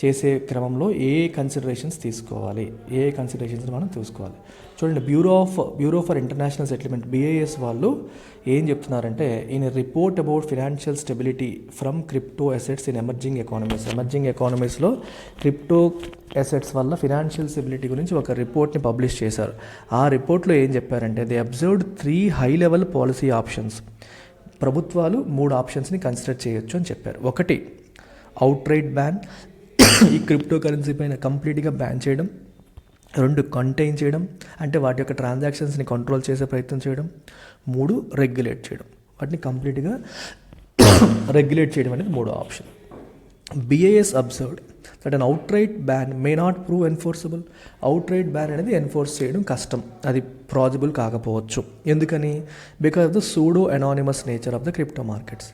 చేసే క్రమంలో ఏ కన్సిడరేషన్స్ తీసుకోవాలి, ఏ కన్సిడరేషన్స్ మనం తీసుకోవాలి. చూడండి, bureau for international settlement BIS వాళ్ళు ఏం చెప్తున్నారంటే, in report about financial stability from crypto assets in emerging ఎకానమీస్లో క్రిప్టో అసెట్స్ వల్ల ఫినాన్షియల్ స్టెబిలిటీ గురించి ఒక రిపోర్ట్ని పబ్లిష్ చేశారు. ఆ రిపోర్ట్లో ఏం చెప్పారంటే, they observed 3 high level policy options. ప్రభుత్వాలు 3 ఆప్షన్స్ని కన్సిడర్ చేయొచ్చు అని చెప్పారు. ఒకటి, అవుట్ రైట్ బ్యాన్, ఈ క్రిప్టో కరెన్సీ పైన కంప్లీట్గా బ్యాన్ చేయడం. 2, కంటైన్ చేయడం, అంటే వాటి యొక్క ట్రాన్సాక్షన్స్ని కంట్రోల్ చేసే ప్రయత్నం చేయడం. 3, రెగ్యులేట్ చేయడం, వాటిని కంప్లీట్గా రెగ్యులేట్ చేయడం అనేది 3వ option. BIS observed that an out right ban may not prove enforceable. Out right ban అనేది ఎన్ఫోర్స్ చేయడం కష్టం, అది ప్రాజిబుల్ కాకపోవచ్చు. ఎందుకని? Because of the pseudo anonymous nature of the crypto markets.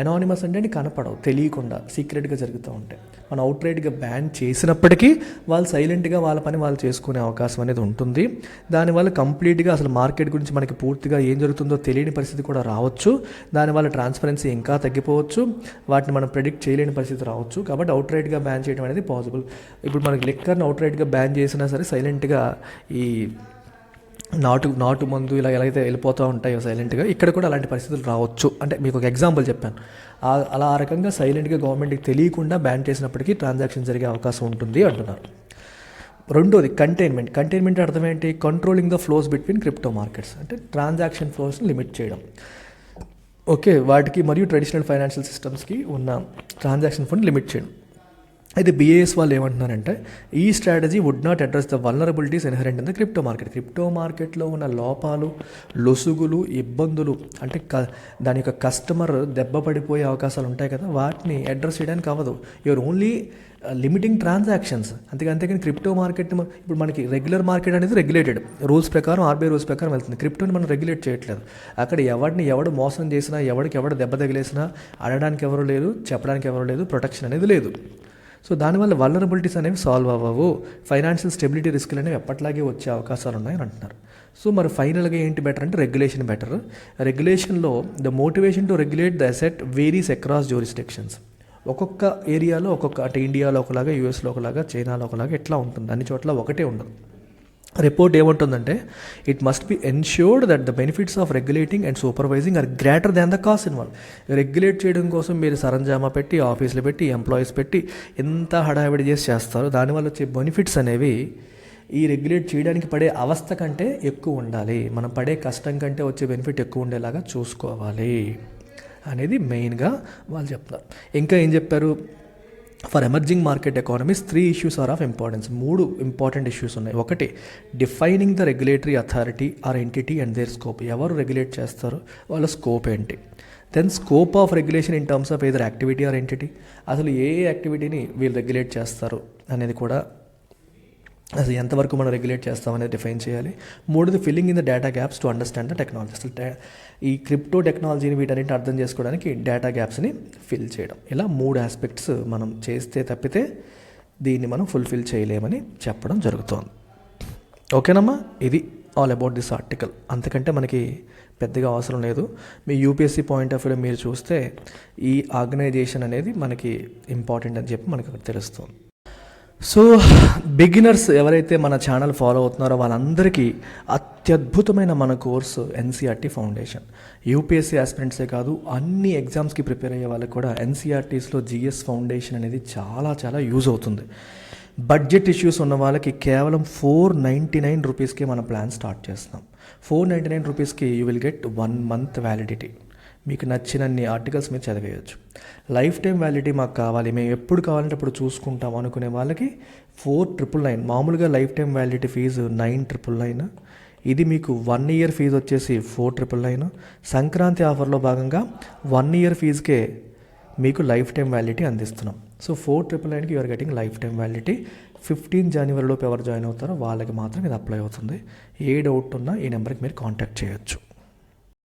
Anonymous అంటే కనపడవు, తెలియకుండా సీక్రెట్గా జరుగుతూ ఉంటాయి. మనం అవుట్ రైట్గా బ్యాన్ చేసినప్పటికీ వాళ్ళు సైలెంట్గా వాళ్ళ పని వాళ్ళు చేసుకునే అవకాశం అనేది ఉంటుంది. దానివల్ల కంప్లీట్గా అసలు మార్కెట్ గురించి మనకి పూర్తిగా ఏం జరుగుతుందో తెలియని పరిస్థితి కూడా రావచ్చు. దానివల్ల ట్రాన్స్పరెన్సీ ఇంకా తగ్గిపోవచ్చు, వాటిని మనం ప్రెడిక్ట్ చేయలేని పరిస్థితి రావచ్చు. కాబట్టి అవుట్ రైట్గా బ్యాన్ చేయడం అనేది పాసిబుల్. ఇప్పుడు మనకి లిక్కర్ని అవుట్ రైట్గా బ్యాన్ చేసినా సరే సైలెంట్గా ఈ నాటు మందు ఇలా ఎలాగైతే వెళ్ళిపోతూ ఉంటాయో సైలెంట్గా, ఇక్కడ కూడా అలాంటి పరిస్థితులు రావచ్చు. అంటే మీకు ఒక ఎగ్జాంపుల్ చెప్పాను. అలా ఆ రకంగా సైలెంట్గా గవర్నమెంట్కి తెలియకుండా బ్యాన్ చేసినప్పటికీ ట్రాన్సాక్షన్ జరిగే అవకాశం ఉంటుంది అంటున్నారు. రెండోది, కంటైన్మెంట్ అర్థం ఏంటి? Controlling the flows between crypto markets, అంటే ట్రాన్సాక్షన్ ఫ్లోస్ని లిమిట్ చేయడం. ఓకే, వాటికి మరియు ట్రెడిషనల్ ఫైనాన్షియల్ సిస్టమ్స్కి ఉన్న ట్రాన్సాక్షన్ ఫ్లోని లిమిట్ చేయడం. అయితే BIS వాళ్ళు ఏమంటున్నారంటే, ఈ strategy would not address the vulnerabilities inherent in the crypto మార్కెట్లో ఉన్న లోపాలు, లొసుగులు, ఇబ్బందులు, అంటే దాని యొక్క కస్టమర్ దెబ్బ పడిపోయే అవకాశాలు ఉంటాయి కదా, వాటిని అడ్రస్ చేయడానికి అవ్వదు. You are only limiting transactions. అంతేకాని క్రిప్టో మార్కెట్, ఇప్పుడు మనకి రెగ్యులర్ మార్కెట్ అనేది రెగ్యులేటెడ్ రూల్స్ ప్రకారం, RBI రూల్స్ ప్రకారం వెళ్తుంది. క్రిప్టోని మనం రెగ్యులేట్ చేయట్లేదు. అక్కడ ఎవడు మోసం చేసినా, ఎవడు దెబ్బ తగిలేసినా అడడానికి ఎవరు లేరు, చెప్పడానికి ఎవరు లేదు, ప్రొటెక్షన్ అనేది లేదు. సో దానివల్ల వల్నరబిలిటీస్ అనేవి సాల్వ్ అవ్వవు, ఫైనాన్షియల్ స్టెబిలిటీ రిస్కులు అనేవి ఎప్పట్లాగే వచ్చే అవకాశాలు ఉన్నాయని అంటున్నారు. సో మరి ఫైనల్గా ఏంటి బెటర్ అంటే, రెగ్యులేషన్ బెటర్. రెగ్యులేషన్లో the motivation to regulate the asset varies across jurisdictions. ఒక్కొక్క ఏరియాలో అంటే ఇండియాలో ఒకలాగా, యూఎస్లో ఒకలాగా, చైనాలో ఒకలాగా ఎట్లా ఉంటుంది, అన్ని చోట్ల ఒకటే ఉండదు. రిపోర్ట్ ఏముంటుందంటే, it must be ensured that the benefits of regulating and supervising are greater than the cost involve. Regulate చేయడం కోసం మీరు సరంజామా పెట్టి, ఆఫీసులు పెట్టి, ఎంప్లాయీస్ పెట్టి ఎంత హడావిడి చేస్తారు, దానివల్ల వచ్చే బెనిఫిట్స్ అనేవి ఈ రెగ్యులేట్ చేయడానికి పడే అవస్థ కంటే ఎక్కువ ఉండాలి. మనం పడే కష్టం కంటే వచ్చే బెనిఫిట్ ఎక్కువ ఉండేలాగా చూసుకోవాలి అనేది మెయిన్గా వాళ్ళు చెప్తున్నారు. ఇంకా ఏం చెప్పారు? For emerging market economies 3 issues are of importance. 3 important issues ఉన్నాయి. ఒకటి, defining the regulatory authority or entity and their scope. ఎవరు రెగ్యులేట్ చేస్తారో వాళ్ళ స్కోప్ ఏంటి. Then scope of regulation in terms of either activity or entity. అసలు ఏ యాక్టివిటీని వీళ్ళు regulate చేస్తారు అనేది కూడా అసలు ఎంతవరకు మనం రెగ్యులేట్ చేస్తామనేది డిఫైన్ చేయాలి. మూడోది filling in the data gaps to understand the technology. అసలు ఈ క్రిప్టో టెక్నాలజీని వీటన్నిటిని అర్థం చేసుకోవడానికి డేటా గ్యాప్స్ని ఫిల్ చేయడం. ఇలా 3 ఆస్పెక్ట్స్ మనం చేస్తే తప్పితే దీన్ని మనం ఫుల్ఫిల్ చేయలేమని చెప్పడం జరుగుతోంది. ఓకేనమ్మా, ఇది ఆల్ అబౌట్ దిస్ ఆర్టికల్. అంతకంటే మనకి పెద్దగా అవసరం లేదు. మీ యూపీఎస్సీ పాయింట్ ఆఫ్ వ్యూలో మీరు చూస్తే ఈ ఆర్గనైజేషన్ అనేది మనకి ఇంపార్టెంట్ అని చెప్పి మనకు తెలుస్తుంది. సో బిగినర్స్ ఎవరైతే మన ఛానల్ ఫాలో అవుతున్నారో వాళ్ళందరికీ అత్యద్భుతమైన మన కోర్సు ఎన్సీఆర్టీ ఫౌండేషన్. యూపీఎస్సీ ఆస్పిరెంట్సే కాదు, అన్ని ఎగ్జామ్స్కి ప్రిపేర్ అయ్యే వాళ్ళకి కూడా ఎన్సీఆర్టీస్లో జిఎస్ ఫౌండేషన్ అనేది చాలా చాలా యూజ్ అవుతుంది. బడ్జెట్ ఇష్యూస్ ఉన్న వాళ్ళకి కేవలం 499 రూపీస్కి మన ప్లాన్ స్టార్ట్ చేస్తున్నాం. 499 రూపీస్కి you will get 1 month validity. మీకు నచ్చినన్ని ఆర్టికల్స్ మీరు చదివేయచ్చు. లైఫ్ టైం వ్యాలిడిటీ మాకు కావాలి, మేము ఎప్పుడు కావాలంటే అప్పుడు చూసుకుంటాం అనుకునే వాళ్ళకి 499. మామూలుగా లైఫ్ టైం వ్యాలిడిటీ ఫీజు 999. ఇది మీకు 1 year ఫీజు వచ్చేసి 499. సంక్రాంతి ఆఫర్లో భాగంగా 1 year ఫీజుకే మీకు లైఫ్ టైం వ్యాలిడిటీ అందిస్తున్నాం. సో 499కి you're getting life time validity. 15 January లోపు ఎవరు జాయిన్ అవుతారో వాళ్ళకి మాత్రం ఇది అప్లై అవుతుంది. ఏ డౌట్ ఉన్నా ఈ నెంబర్కి మీరు కాంటాక్ట్ చేయొచ్చు.